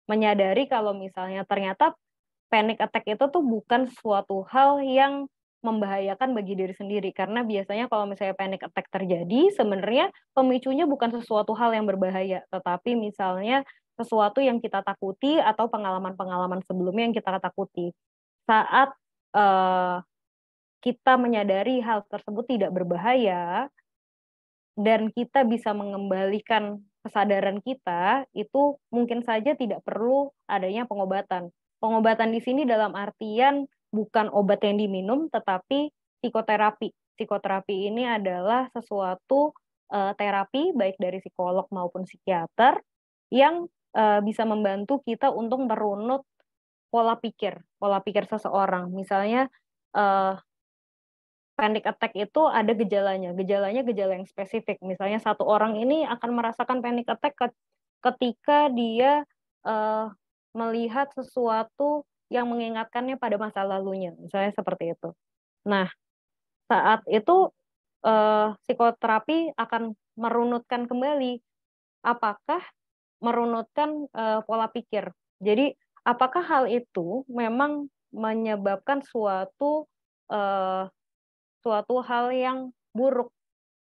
menyadari kalau misalnya ternyata panic attack itu tuh bukan suatu hal yang membahayakan bagi diri sendiri. Karena biasanya kalau misalnya panic attack terjadi, sebenarnya pemicunya bukan sesuatu hal yang berbahaya, tetapi misalnya sesuatu yang kita takuti atau pengalaman-pengalaman sebelumnya yang kita takuti. Saat kita menyadari hal tersebut tidak berbahaya dan kita bisa mengembalikan kesadaran kita, itu mungkin saja tidak perlu adanya pengobatan. Pengobatan di sini dalam artian bukan obat yang diminum, tetapi psikoterapi. Psikoterapi ini adalah sesuatu terapi baik dari psikolog maupun psikiater yang bisa membantu kita untuk merunut pola pikir seseorang. Misalnya panic attack itu ada gejalanya gejala yang spesifik. Misalnya satu orang ini akan merasakan panic attack ketika dia melihat sesuatu yang mengingatkannya pada masa lalunya, misalnya seperti itu. Nah, saat itu psikoterapi akan merunutkan kembali, apakah merunutkan pola pikir. Jadi, apakah hal itu memang menyebabkan suatu hal yang buruk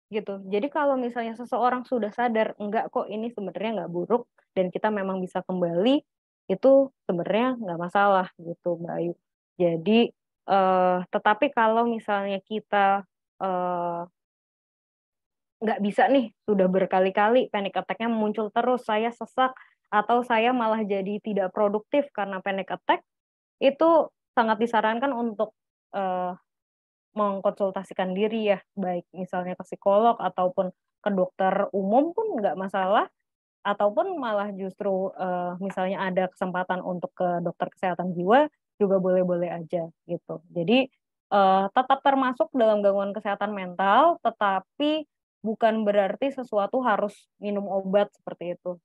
gitu. Jadi kalau misalnya seseorang sudah sadar, enggak kok ini sebenarnya nggak buruk dan kita memang bisa kembali, itu sebenarnya nggak masalah gitu, Mbak Ayu. Jadi tetapi kalau misalnya kita nggak bisa nih, sudah berkali-kali panic attack-nya muncul terus, saya sesak atau saya malah jadi tidak produktif karena panic attack, itu sangat disarankan untuk mengkonsultasikan diri ya, baik misalnya ke psikolog ataupun ke dokter umum pun nggak masalah, ataupun malah justru misalnya ada kesempatan untuk ke dokter kesehatan jiwa juga boleh-boleh aja gitu. Jadi tetap termasuk dalam gangguan kesehatan mental, tetapi bukan berarti sesuatu harus minum obat seperti itu.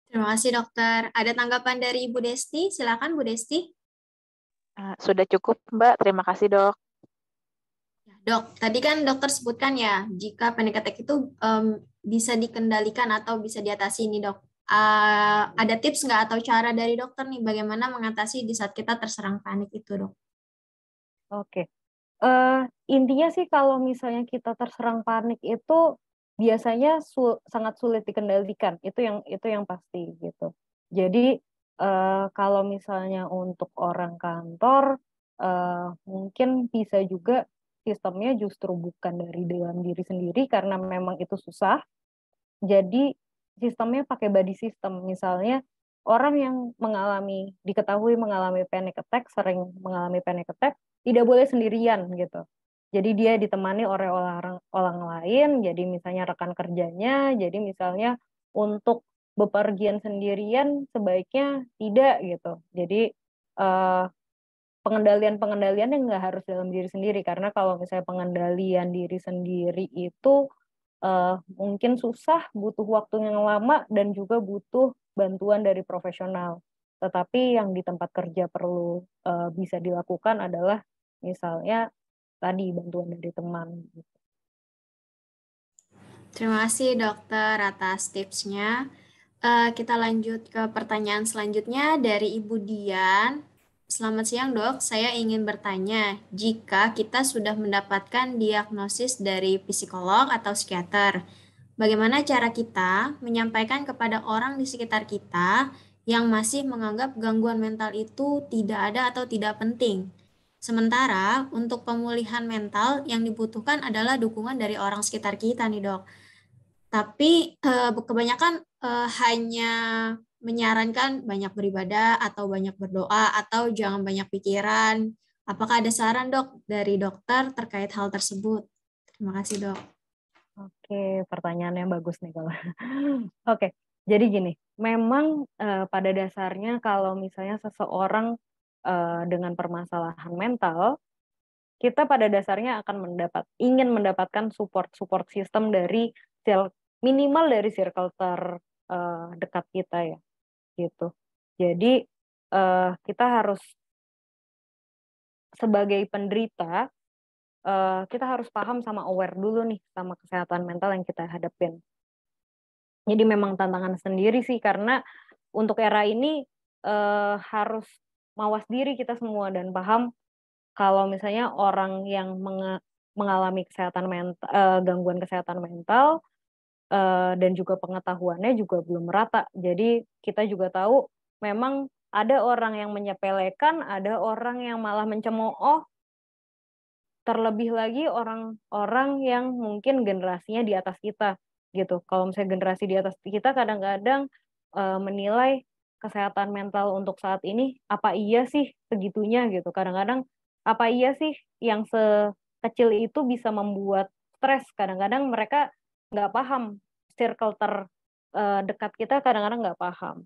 Terima kasih, Dokter. Ada tanggapan dari Ibu Desti? Silakan, Bu Desti. Sudah cukup, Mbak. Terima kasih, Dok. Dok, tadi kan dokter sebutkan ya, jika panic attack itu bisa dikendalikan atau bisa diatasi nih, Dok. Ada tips nggak atau cara dari dokter nih bagaimana mengatasi di saat kita terserang panik itu, Dok? Oke. Intinya sih kalau misalnya kita terserang panik itu biasanya sangat sulit dikendalikan. Itu yang pasti gitu. Jadi kalau misalnya untuk orang kantor mungkin bisa juga sistemnya justru bukan dari dalam diri sendiri karena memang itu susah. Jadi sistemnya pakai body system. Misalnya orang yang diketahui mengalami panic attack, sering mengalami panic attack, tidak boleh sendirian gitu. Jadi dia ditemani oleh orang lain, jadi misalnya rekan kerjanya, jadi misalnya untuk bepergian sendirian sebaiknya tidak gitu. Jadi pengendalian yang nggak harus dalam diri sendiri, karena kalau misalnya pengendalian diri sendiri itu mungkin susah, butuh waktu yang lama, dan juga butuh bantuan dari profesional. Tetapi yang di tempat kerja perlu bisa dilakukan adalah misalnya tadi bantuan dari teman. Terima kasih dokter atas tipsnya. Kita lanjut ke pertanyaan selanjutnya dari Ibu Dian. Selamat siang dok, saya ingin bertanya, jika kita sudah mendapatkan diagnosis dari psikolog atau psikiater, bagaimana cara kita menyampaikan kepada orang di sekitar kita yang masih menganggap gangguan mental itu tidak ada atau tidak penting? Sementara untuk pemulihan mental yang dibutuhkan adalah dukungan dari orang sekitar kita nih dok. Tapi kebanyakan hanya menyarankan banyak beribadah atau banyak berdoa atau jangan banyak pikiran. Apakah ada saran dok dari dokter terkait hal tersebut? Terima kasih dok. Oke, pertanyaannya bagus nih kalau. Oke, jadi gini, memang pada dasarnya kalau misalnya seseorang dengan permasalahan mental, kita pada dasarnya akan ingin mendapatkan support system dari minimal dari circle terdekat kita ya, gitu. Jadi kita harus sebagai penderita kita harus paham sama aware dulu nih sama kesehatan mental yang kita hadapin. Jadi memang tantangan sendiri sih, karena untuk era ini harus mawas diri kita semua dan paham kalau misalnya orang yang mengalami gangguan kesehatan mental dan juga pengetahuannya juga belum merata. Jadi kita juga tahu memang ada orang yang menyepelekan, ada orang yang malah mencemooh, terlebih lagi orang-orang yang mungkin generasinya di atas kita gitu. Kalau misalnya generasi di atas kita kadang-kadang menilai kesehatan mental untuk saat ini apa iya sih segitunya gitu. Kadang-kadang apa iya sih yang sekecil itu bisa membuat stres. Kadang-kadang mereka nggak paham, circle terdekat kita kadang-kadang nggak paham.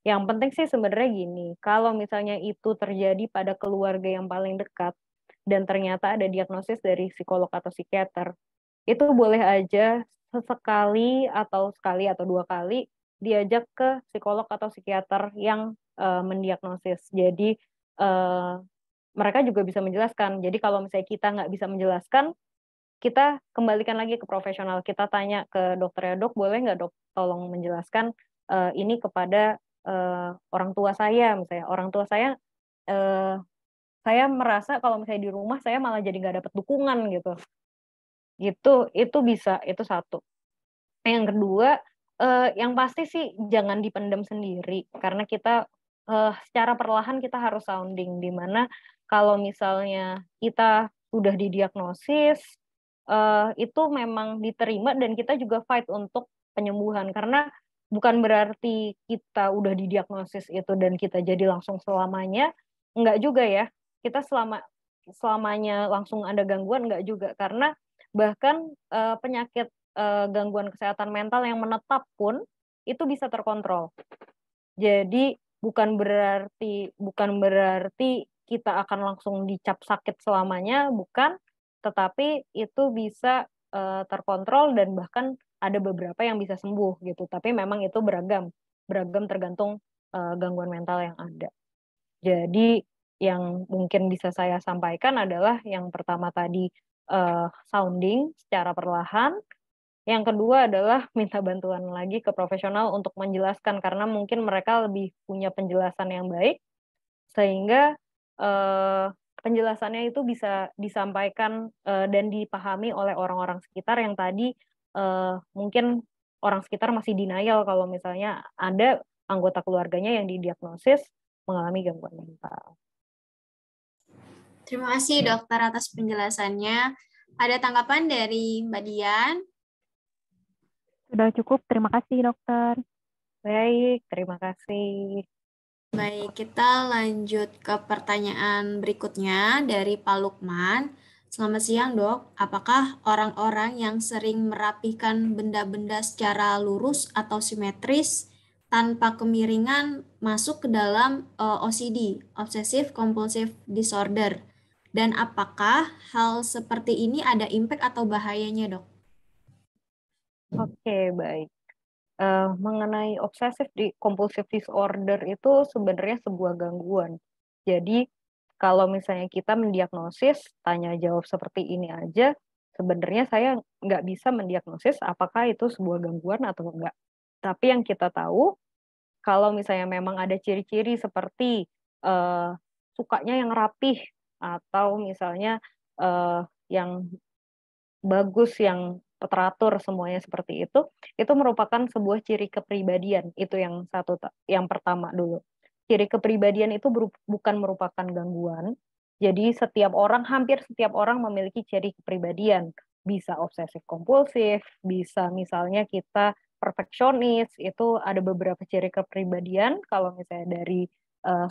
Yang penting sih sebenarnya gini, kalau misalnya itu terjadi pada keluarga yang paling dekat dan ternyata ada diagnosis dari psikolog atau psikiater, itu boleh aja sekali atau 2 kali diajak ke psikolog atau psikiater yang mendiagnosis. Jadi mereka juga bisa menjelaskan. Jadi kalau misalnya kita nggak bisa menjelaskan, kita kembalikan lagi ke profesional. Kita tanya ke dokter, ya dok, boleh nggak dok tolong menjelaskan ini kepada orang tua saya, misalnya orang tua saya merasa kalau misalnya di rumah saya malah jadi nggak dapat dukungan gitu. Itu bisa, itu satu. Yang kedua, yang pasti sih jangan dipendam sendiri, karena kita secara perlahan kita harus sounding, di mana kalau misalnya kita sudah didiagnosis, itu memang diterima dan kita juga fight untuk penyembuhan, karena bukan berarti kita udah didiagnosis itu dan kita jadi langsung selamanya, enggak juga ya. Kita selamanya langsung ada gangguan, enggak juga, karena bahkan penyakit gangguan kesehatan mental yang menetap pun itu bisa terkontrol. Jadi bukan berarti kita akan langsung dicap sakit selamanya, bukan, tetapi itu bisa terkontrol dan bahkan ada beberapa yang bisa sembuh gitu. Tapi memang itu beragam tergantung gangguan mental yang ada. Jadi yang mungkin bisa saya sampaikan adalah yang pertama tadi sounding secara perlahan. Yang kedua adalah minta bantuan lagi ke profesional untuk menjelaskan, karena mungkin mereka lebih punya penjelasan yang baik, sehingga penjelasannya itu bisa disampaikan dan dipahami oleh orang-orang sekitar yang tadi mungkin orang sekitar masih denial kalau misalnya ada anggota keluarganya yang didiagnosis mengalami gangguan mental. Terima kasih dokter atas penjelasannya. Ada tanggapan dari Mbak Dian? Sudah cukup, terima kasih dokter. Baik, terima kasih. Baik, kita lanjut ke pertanyaan berikutnya dari Pak Lukman. Selamat siang dok, apakah orang-orang yang sering merapihkan benda-benda secara lurus atau simetris tanpa kemiringan masuk ke dalam OCD, Obsessive Compulsive Disorder? Dan apakah hal seperti ini ada impact atau bahayanya dok? Oke, baik. Mengenai obsessive compulsive disorder itu sebenarnya sebuah gangguan. Jadi kalau misalnya kita mendiagnosis tanya jawab seperti ini aja, sebenarnya saya nggak bisa mendiagnosis apakah itu sebuah gangguan atau enggak. Tapi yang kita tahu, kalau misalnya memang ada ciri-ciri seperti sukanya yang rapih atau misalnya yang bagus, yang teratur semuanya seperti itu merupakan sebuah ciri kepribadian. Itu yang yang pertama dulu. Ciri kepribadian itu bukan merupakan gangguan. Jadi hampir setiap orang memiliki ciri kepribadian. Bisa obsesif kompulsif, bisa misalnya kita perfeksionis, itu ada beberapa ciri kepribadian kalau misalnya dari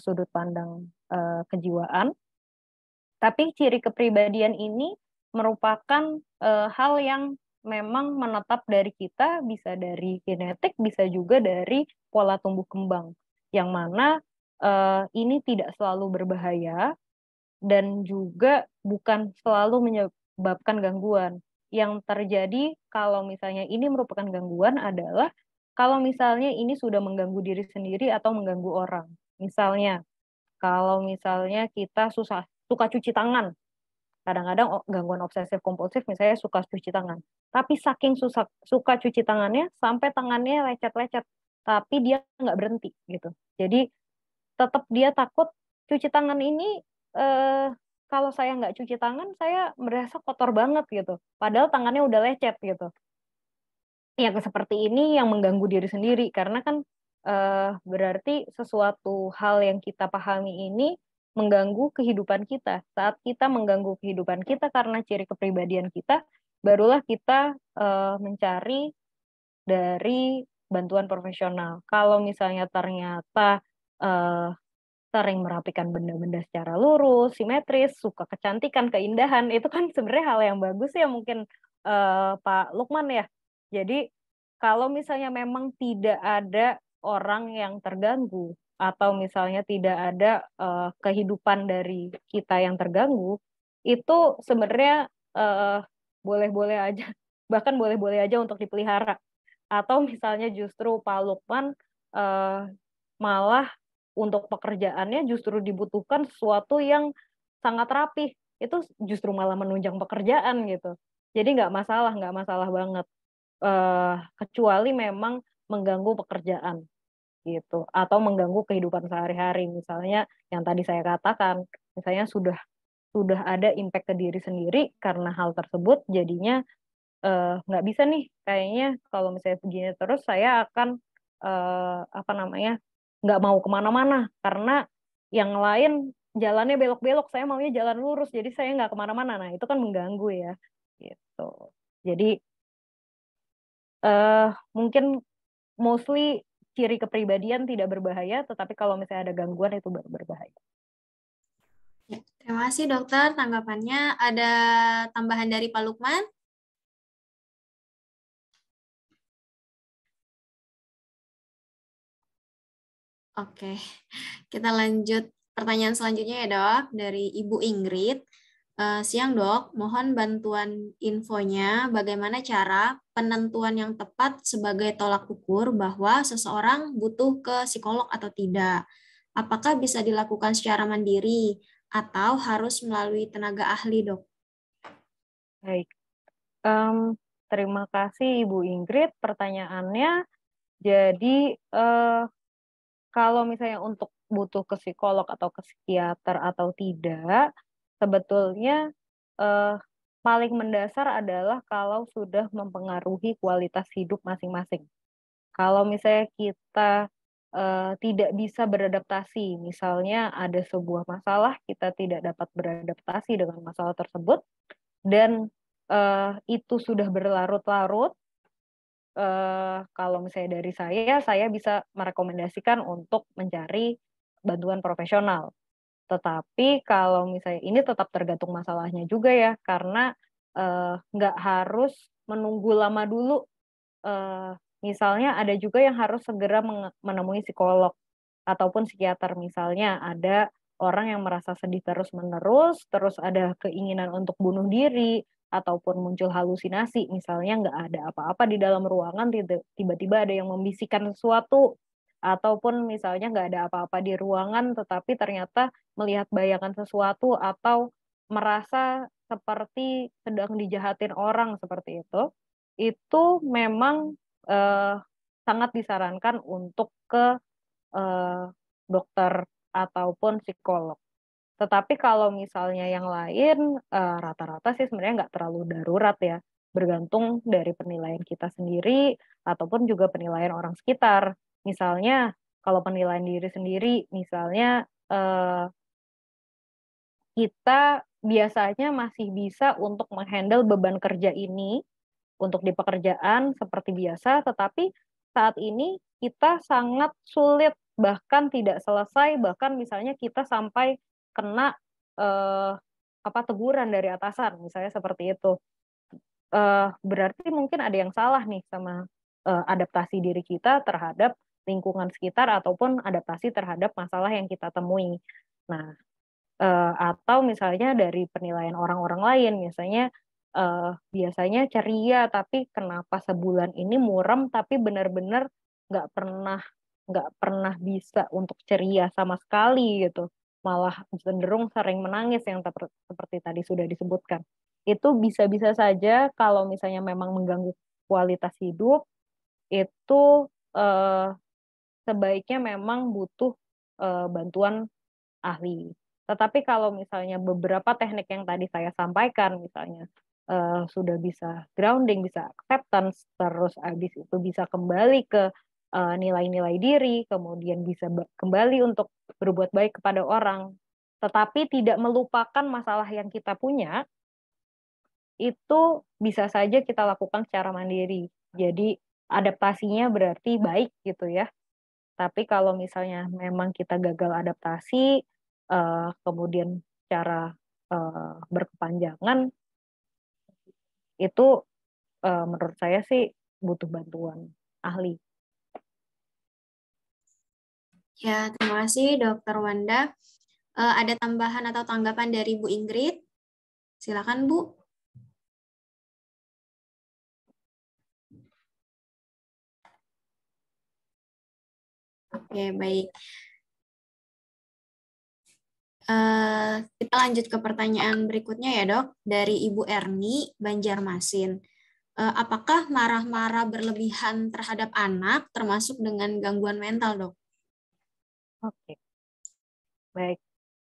sudut pandang kejiwaan. Tapi ciri kepribadian ini merupakan hal yang memang menetap dari kita, bisa dari genetik, bisa juga dari pola tumbuh kembang, yang mana ini tidak selalu berbahaya dan juga bukan selalu menyebabkan gangguan. Yang terjadi kalau misalnya ini merupakan gangguan adalah kalau misalnya ini sudah mengganggu diri sendiri atau mengganggu orang. Misalnya, kalau misalnya kita suka cuci tangan, kadang-kadang gangguan obsesif kompulsif misalnya suka cuci tangan, tapi saking suka cuci tangannya sampai tangannya lecet-lecet, tapi dia nggak berhenti gitu. Jadi tetap dia takut cuci tangan ini, kalau saya nggak cuci tangan saya merasa kotor banget gitu, padahal tangannya udah lecet gitu. Yang seperti ini yang mengganggu diri sendiri, karena kan berarti sesuatu hal yang kita pahami ini mengganggu kehidupan kita. Saat kita mengganggu kehidupan kita karena ciri kepribadian kita, barulah kita mencari dari bantuan profesional. Kalau misalnya ternyata sering merapikan benda-benda secara lurus, simetris, suka kecantikan, keindahan, itu kan sebenarnya hal yang bagus ya mungkin Pak Lukman ya. Jadi kalau misalnya memang tidak ada orang yang terganggu atau misalnya tidak ada kehidupan dari kita yang terganggu, itu sebenarnya boleh-boleh aja, bahkan boleh-boleh aja untuk dipelihara. Atau misalnya justru Pak Lukman malah untuk pekerjaannya justru dibutuhkan sesuatu yang sangat rapih, itu justru malah menunjang pekerjaan gitu. Jadi nggak masalah banget. Kecuali memang mengganggu pekerjaan gitu atau mengganggu kehidupan sehari-hari, misalnya yang tadi saya katakan, misalnya sudah ada impact ke diri sendiri karena hal tersebut, jadinya nggak bisa nih kayaknya kalau misalnya begini terus saya akan nggak mau kemana-mana karena yang lain jalannya belok-belok, saya maunya jalan lurus, jadi saya nggak kemana-mana. Nah itu kan mengganggu ya gitu. Jadi mungkin mostly ciri kepribadian tidak berbahaya, tetapi kalau misalnya ada gangguan itu baru berbahaya. Ya, terima kasih dokter tanggapannya. Ada tambahan dari Pak Lukman? Oke, kita lanjut pertanyaan selanjutnya ya dok, dari Ibu Ingrid. Siang dok, mohon bantuan infonya bagaimana cara penentuan yang tepat sebagai tolak ukur bahwa seseorang butuh ke psikolog atau tidak. Apakah bisa dilakukan secara mandiri atau harus melalui tenaga ahli dok? Baik, terima kasih Ibu Ingrid pertanyaannya. Jadi kalau misalnya untuk butuh ke psikolog atau ke psikiater atau tidak, sebetulnya paling mendasar adalah kalau sudah mempengaruhi kualitas hidup masing-masing. Kalau misalnya kita tidak bisa beradaptasi, misalnya ada sebuah masalah, kita tidak dapat beradaptasi dengan masalah tersebut, dan itu sudah berlarut-larut, kalau misalnya dari saya bisa merekomendasikan untuk mencari bantuan profesional. Tetapi kalau misalnya ini tetap tergantung masalahnya juga ya, karena nggak harus menunggu lama dulu. Misalnya ada juga yang harus segera menemui psikolog ataupun psikiater. Misalnya ada orang yang merasa sedih terus-menerus, terus ada keinginan untuk bunuh diri, ataupun muncul halusinasi. Misalnya nggak ada apa-apa di dalam ruangan, tiba-tiba ada yang membisikkan sesuatu, ataupun misalnya nggak ada apa-apa di ruangan, tetapi ternyata melihat bayangan sesuatu atau merasa seperti sedang dijahatin orang seperti itu memang sangat disarankan untuk ke dokter ataupun psikolog. Tetapi kalau misalnya yang lain, rata-rata sih sebenarnya nggak terlalu darurat ya, bergantung dari penilaian kita sendiri ataupun juga penilaian orang sekitar. Misalnya kalau penilaian diri sendiri, misalnya kita biasanya masih bisa untuk menghandle beban kerja ini untuk di pekerjaan seperti biasa, tetapi saat ini kita sangat sulit, bahkan tidak selesai, bahkan misalnya kita sampai kena teguran dari atasan, misalnya seperti itu. Berarti mungkin ada yang salah nih sama adaptasi diri kita terhadap lingkungan sekitar ataupun adaptasi terhadap masalah yang kita temui. Nah, atau misalnya dari penilaian orang-orang lain, misalnya biasanya ceria, tapi kenapa sebulan ini muram, tapi benar-benar nggak pernah bisa untuk ceria sama sekali gitu, malah cenderung sering menangis yang seperti tadi sudah disebutkan. Itu bisa-bisa saja kalau misalnya memang mengganggu kualitas hidup, itu sebaiknya memang butuh bantuan ahli. Tetapi kalau misalnya beberapa teknik yang tadi saya sampaikan, misalnya sudah bisa grounding, bisa acceptance, terus habis itu bisa kembali ke nilai-nilai diri, kemudian bisa kembali untuk berbuat baik kepada orang, tetapi tidak melupakan masalah yang kita punya, itu bisa saja kita lakukan secara mandiri. Jadi adaptasinya berarti baik gitu ya. Tapi kalau misalnya memang kita gagal adaptasi, kemudian secara berkepanjangan, itu menurut saya sih butuh bantuan ahli. Ya, terima kasih Dokter Wanda. Ada tambahan atau tanggapan dari Bu Ingrid? Silakan Bu. Oke, baik. Kita lanjut ke pertanyaan berikutnya ya Dok, dari Ibu Erni, Banjarmasin. Apakah marah-marah berlebihan terhadap anak termasuk dengan gangguan mental, Dok? Oke, baik.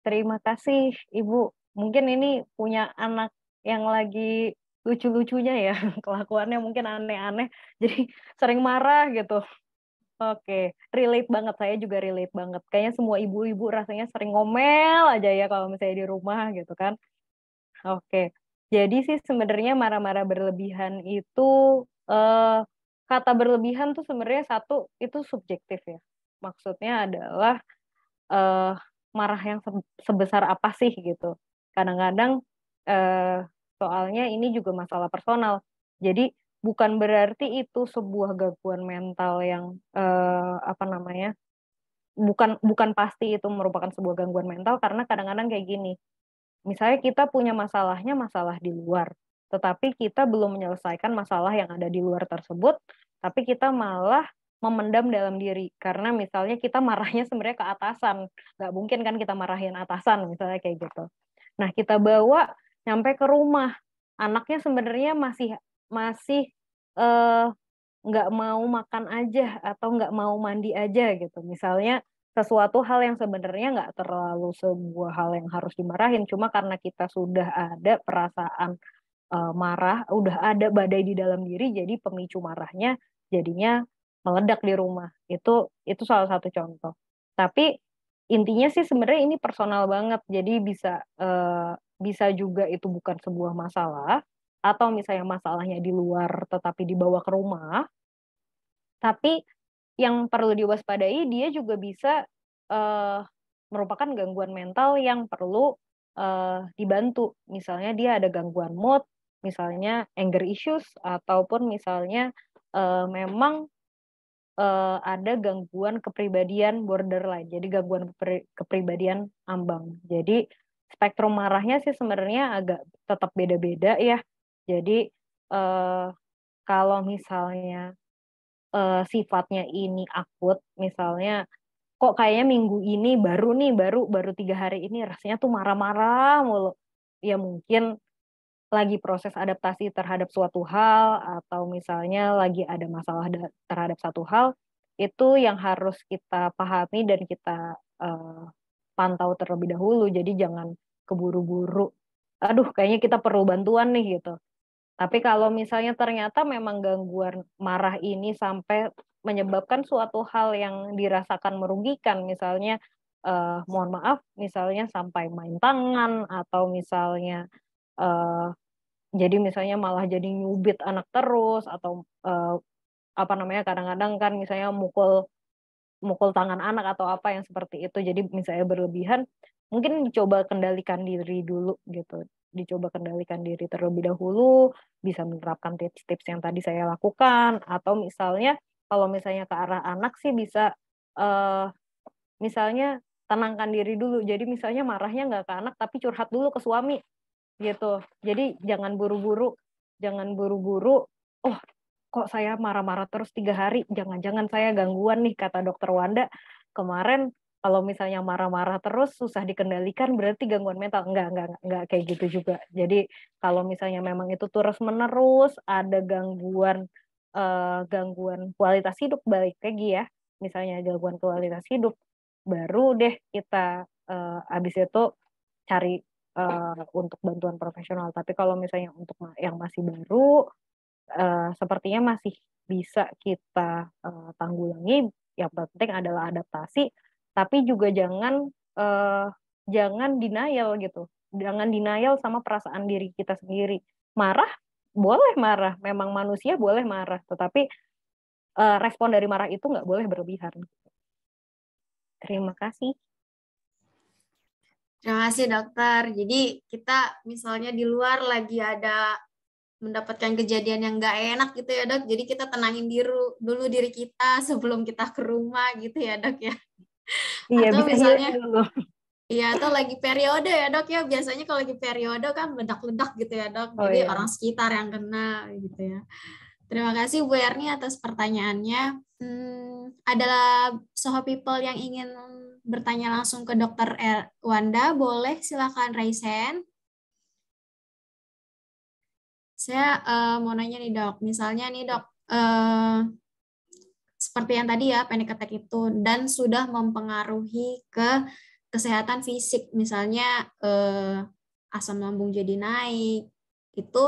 Terima kasih Ibu. Mungkin ini punya anak yang lagi lucu-lucunya ya, kelakuannya mungkin aneh-aneh, jadi sering marah gitu. Oke, relate banget. Saya juga relate banget. Kayaknya semua ibu-ibu rasanya sering ngomel aja ya kalau misalnya di rumah gitu kan. Oke, jadi sih sebenarnya marah-marah berlebihan itu, kata berlebihan tuh sebenarnya satu, itu subjektif ya. Maksudnya adalah marah yang sebesar apa sih gitu. Kadang-kadang soalnya ini juga masalah personal. Jadi bukan berarti itu sebuah gangguan mental yang bukan pasti itu merupakan sebuah gangguan mental, karena kadang-kadang kayak gini. Misalnya kita punya masalahnya masalah di luar, tetapi kita belum menyelesaikan masalah yang ada di luar tersebut, tapi kita malah memendam dalam diri. Karena misalnya kita marahnya sebenarnya ke atasan. Nggak mungkin kan kita marahin atasan, misalnya kayak gitu. Nah, kita bawa nyampe ke rumah. Anaknya sebenarnya masih nggak mau makan aja atau nggak mau mandi aja gitu. Misalnya sesuatu hal yang sebenarnya nggak terlalu sebuah hal yang harus dimarahin, cuma karena kita sudah ada perasaan marah, udah ada badai di dalam diri, jadi pemicu marahnya jadinya meledak di rumah. Itu salah satu contoh. Tapi intinya sih sebenarnya ini personal banget, jadi bisa juga itu bukan sebuah masalah, atau misalnya masalahnya di luar tetapi dibawa ke rumah. Tapi yang perlu diwaspadai, dia juga bisa merupakan gangguan mental yang perlu dibantu. Misalnya dia ada gangguan mood, misalnya anger issues, ataupun misalnya memang ada gangguan kepribadian borderline, jadi gangguan kepribadian ambang. Jadi spektrum marahnya sih sebenarnya agak tetap beda-beda ya. Jadi kalau misalnya sifatnya ini akut, misalnya kok kayaknya minggu ini baru 3 hari ini rasanya tuh marah-marah mulu. Ya mungkin lagi proses adaptasi terhadap suatu hal, atau misalnya lagi ada masalah terhadap satu hal, itu yang harus kita pahami dan kita pantau terlebih dahulu. Jadi jangan keburu-buru, aduh kayaknya kita perlu bantuan nih gitu. Tapi kalau misalnya ternyata memang gangguan marah ini sampai menyebabkan suatu hal yang dirasakan merugikan, misalnya mohon maaf, misalnya sampai main tangan, atau misalnya jadi misalnya malah jadi nyubit anak terus, atau apa namanya, kadang-kadang kan misalnya mukul tangan anak atau apa yang seperti itu, jadi misalnya berlebihan, mungkin dicoba kendalikan diri dulu gitu. Dicoba kendalikan diri terlebih dahulu, bisa menerapkan tips-tips yang tadi saya lakukan, atau misalnya kalau misalnya ke arah anak sih bisa misalnya tenangkan diri dulu. Jadi misalnya marahnya nggak ke anak tapi curhat dulu ke suami gitu. Jadi jangan buru-buru, oh kok saya marah-marah terus 3 hari, jangan-jangan saya gangguan nih, kata dokter Wanda kemarin kalau misalnya marah-marah terus susah dikendalikan berarti gangguan mental. Enggak kayak gitu juga. Jadi kalau misalnya memang itu terus-menerus ada gangguan kualitas hidup, balik lagi ya, misalnya gangguan kualitas hidup, baru deh kita habis itu cari untuk bantuan profesional. Tapi kalau misalnya untuk yang masih baru, sepertinya masih bisa kita tanggulangi. Yang penting adalah adaptasi, tapi juga jangan denial gitu. Jangan denial sama perasaan diri kita sendiri. Marah, boleh marah. Memang manusia boleh marah. Tetapi respon dari marah itu nggak boleh berlebihan. Terima kasih. Terima kasih dokter. Jadi kita misalnya di luar lagi ada mendapatkan kejadian yang nggak enak gitu ya dok. Jadi kita tenangin dulu diri kita sebelum kita ke rumah gitu ya dok ya. Iya, Atau bisa misalnya healing dulu. iya, atau lagi periode ya dok ya. Biasanya kalau lagi periode kan meledak-ledak gitu ya dok. Oh, Jadi iya. orang sekitar yang kena gitu ya. Terima kasih Bu Erni atas pertanyaannya. Adalah Soho People yang ingin bertanya langsung ke Dokter Wanda, boleh silakan raise hand. Saya mau nanya nih dok, misalnya nih dok, seperti yang tadi ya panic attack itu dan sudah mempengaruhi ke kesehatan fisik, misalnya asam lambung jadi naik, itu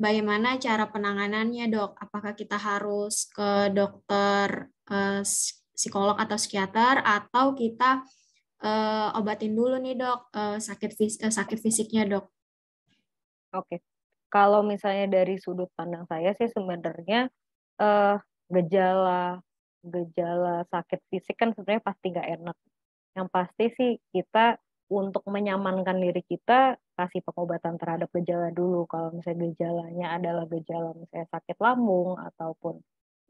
bagaimana cara penanganannya dok? Apakah kita harus ke dokter psikolog atau psikiater, atau kita obatin dulu nih dok sakit fisiknya dok? Oke. Kalau misalnya dari sudut pandang saya sih sebenarnya gejala sakit fisik kan sebenarnya pasti nggak enak. Yang pasti sih kita untuk menyamankan diri kita kasih pengobatan terhadap gejala dulu. Kalau misalnya gejalanya adalah gejala misalnya sakit lambung, ataupun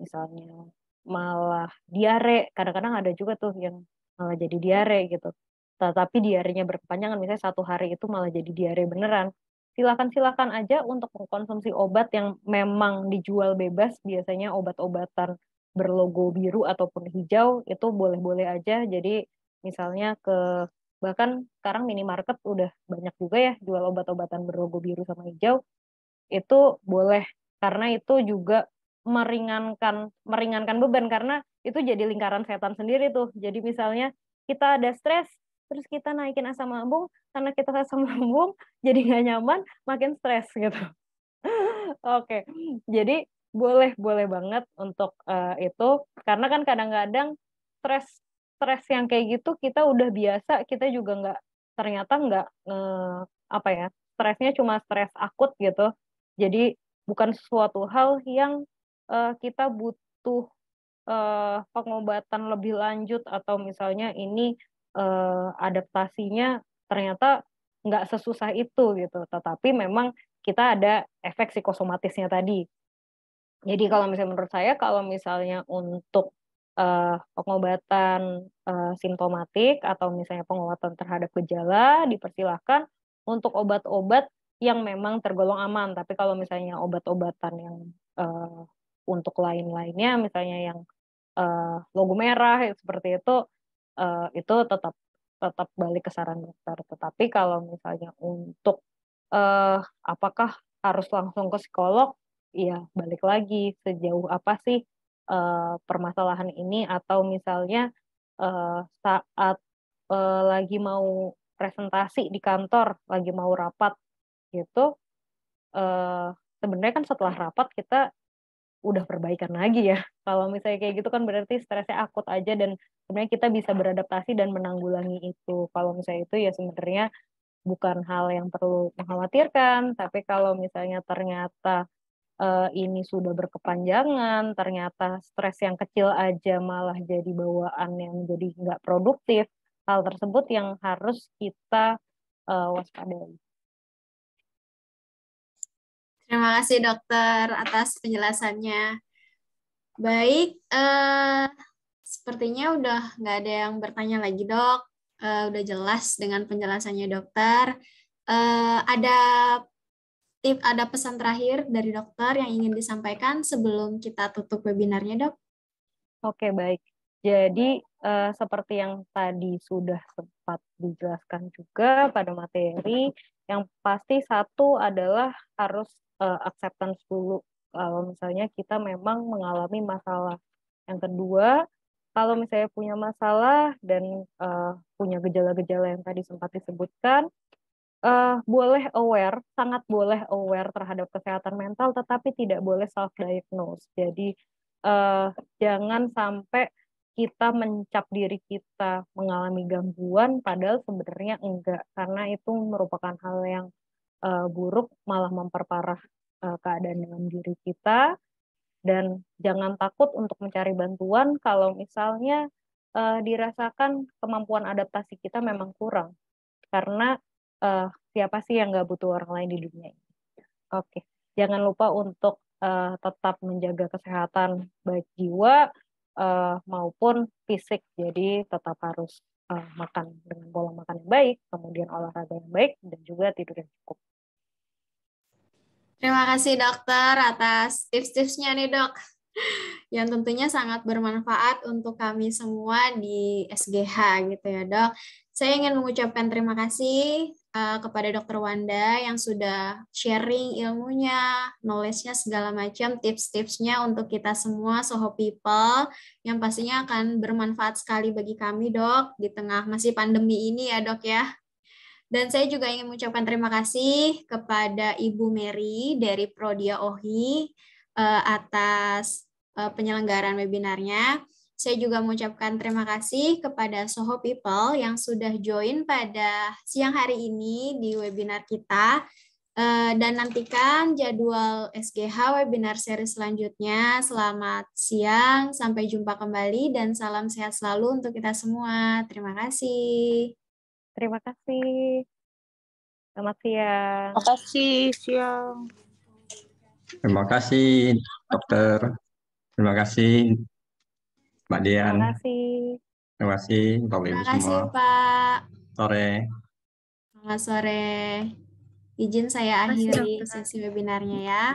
misalnya malah diare, kadang-kadang ada juga tuh yang malah jadi diare gitu. Tetapi diarenya berkepanjangan, misalnya 1 hari itu malah jadi diare beneran. Silakan aja untuk mengkonsumsi obat yang memang dijual bebas, biasanya obat-obatan berlogo biru ataupun hijau itu boleh-boleh aja. Jadi misalnya bahkan sekarang minimarket udah banyak juga ya jual obat-obatan berlogo biru sama hijau, itu boleh, karena itu juga meringankan beban, karena itu jadi lingkaran setan sendiri tuh. Jadi misalnya kita ada stres, terus kita naikin asam lambung, karena kita asam lambung jadi nggak nyaman, makin stres gitu. Oke, jadi boleh banget untuk itu, karena kan kadang-kadang stres yang kayak gitu kita udah biasa, kita juga ternyata nggak apa ya, stresnya cuma stres akut gitu. Jadi bukan sesuatu hal yang kita butuh pengobatan lebih lanjut, atau misalnya ini adaptasinya ternyata nggak sesusah itu gitu. Tetapi memang kita ada efek psikosomatisnya tadi. Jadi kalau misalnya menurut saya, kalau misalnya untuk pengobatan simptomatik atau misalnya pengobatan terhadap gejala, dipersilahkan untuk obat-obat yang memang tergolong aman. Tapi kalau misalnya obat-obatan yang untuk lain-lainnya, misalnya yang logo merah seperti itu tetap balik ke saran dokter. Tetapi kalau misalnya untuk apakah harus langsung ke psikolog, ya balik lagi sejauh apa sih permasalahan ini, atau misalnya saat lagi mau presentasi di kantor, lagi mau rapat gitu, sebenarnya kan setelah rapat kita udah perbaikan lagi ya. Kalau misalnya kayak gitu kan berarti stresnya akut aja, dan sebenarnya kita bisa beradaptasi dan menanggulangi itu. Kalau misalnya itu ya sebenarnya bukan hal yang perlu mengkhawatirkan, tapi kalau misalnya ternyata ini sudah berkepanjangan, ternyata stres yang kecil aja malah jadi bawaan yang jadi nggak produktif, hal tersebut yang harus kita waspadai. Terima kasih dokter atas penjelasannya. Baik, sepertinya udah nggak ada yang bertanya lagi dok. Udah jelas dengan penjelasannya dokter. Ada pesan terakhir dari dokter yang ingin disampaikan sebelum kita tutup webinarnya dok? Oke, baik. Jadi seperti yang tadi sudah sempat dijelaskan juga pada materi, yang pasti satu adalah harus acceptance dulu kalau misalnya kita memang mengalami masalah. Yang kedua, kalau misalnya punya masalah dan punya gejala-gejala yang tadi sempat disebutkan, boleh aware, sangat boleh aware terhadap kesehatan mental, tetapi tidak boleh self-diagnose. Jadi jangan sampai kita mencap diri kita mengalami gangguan, padahal sebenarnya enggak, karena itu merupakan hal yang buruk, malah memperparah keadaan dalam diri kita. Dan jangan takut untuk mencari bantuan kalau misalnya dirasakan kemampuan adaptasi kita memang kurang, karena siapa sih yang nggak butuh orang lain di dunia ini. Oke, jangan lupa untuk tetap menjaga kesehatan baik jiwa maupun fisik. Jadi tetap harus makan dengan pola makan yang baik, kemudian olahraga yang baik, dan juga tidur yang cukup. Terima kasih dokter atas tips-tipsnya nih dok, yang tentunya sangat bermanfaat untuk kami semua di SGH gitu ya dok. Saya ingin mengucapkan terima kasih kepada Dr. Wanda yang sudah sharing ilmunya, knowledge-nya, segala macam, tips-tipsnya untuk kita semua Soho People, yang pastinya akan bermanfaat sekali bagi kami dok, di tengah masih pandemi ini ya dok ya. Dan saya juga ingin mengucapkan terima kasih kepada Ibu Mary dari Prodia OHI atas penyelenggaraan webinarnya. Saya juga mengucapkan terima kasih kepada Soho People yang sudah join pada siang hari ini di webinar kita. Dan nantikan jadwal SGH webinar seri selanjutnya. Selamat siang, sampai jumpa kembali, dan salam sehat selalu untuk kita semua. Terima kasih. Terima kasih. Selamat siang. Terima kasih, siang. Terima kasih, dokter. Terima kasih, Mbak Dian. Terima kasih. Terima kasih, Bapak Ibu Terima kasih, semua. Pak. Sore. Selamat sore. Izin saya akhiri sesi webinarnya ya.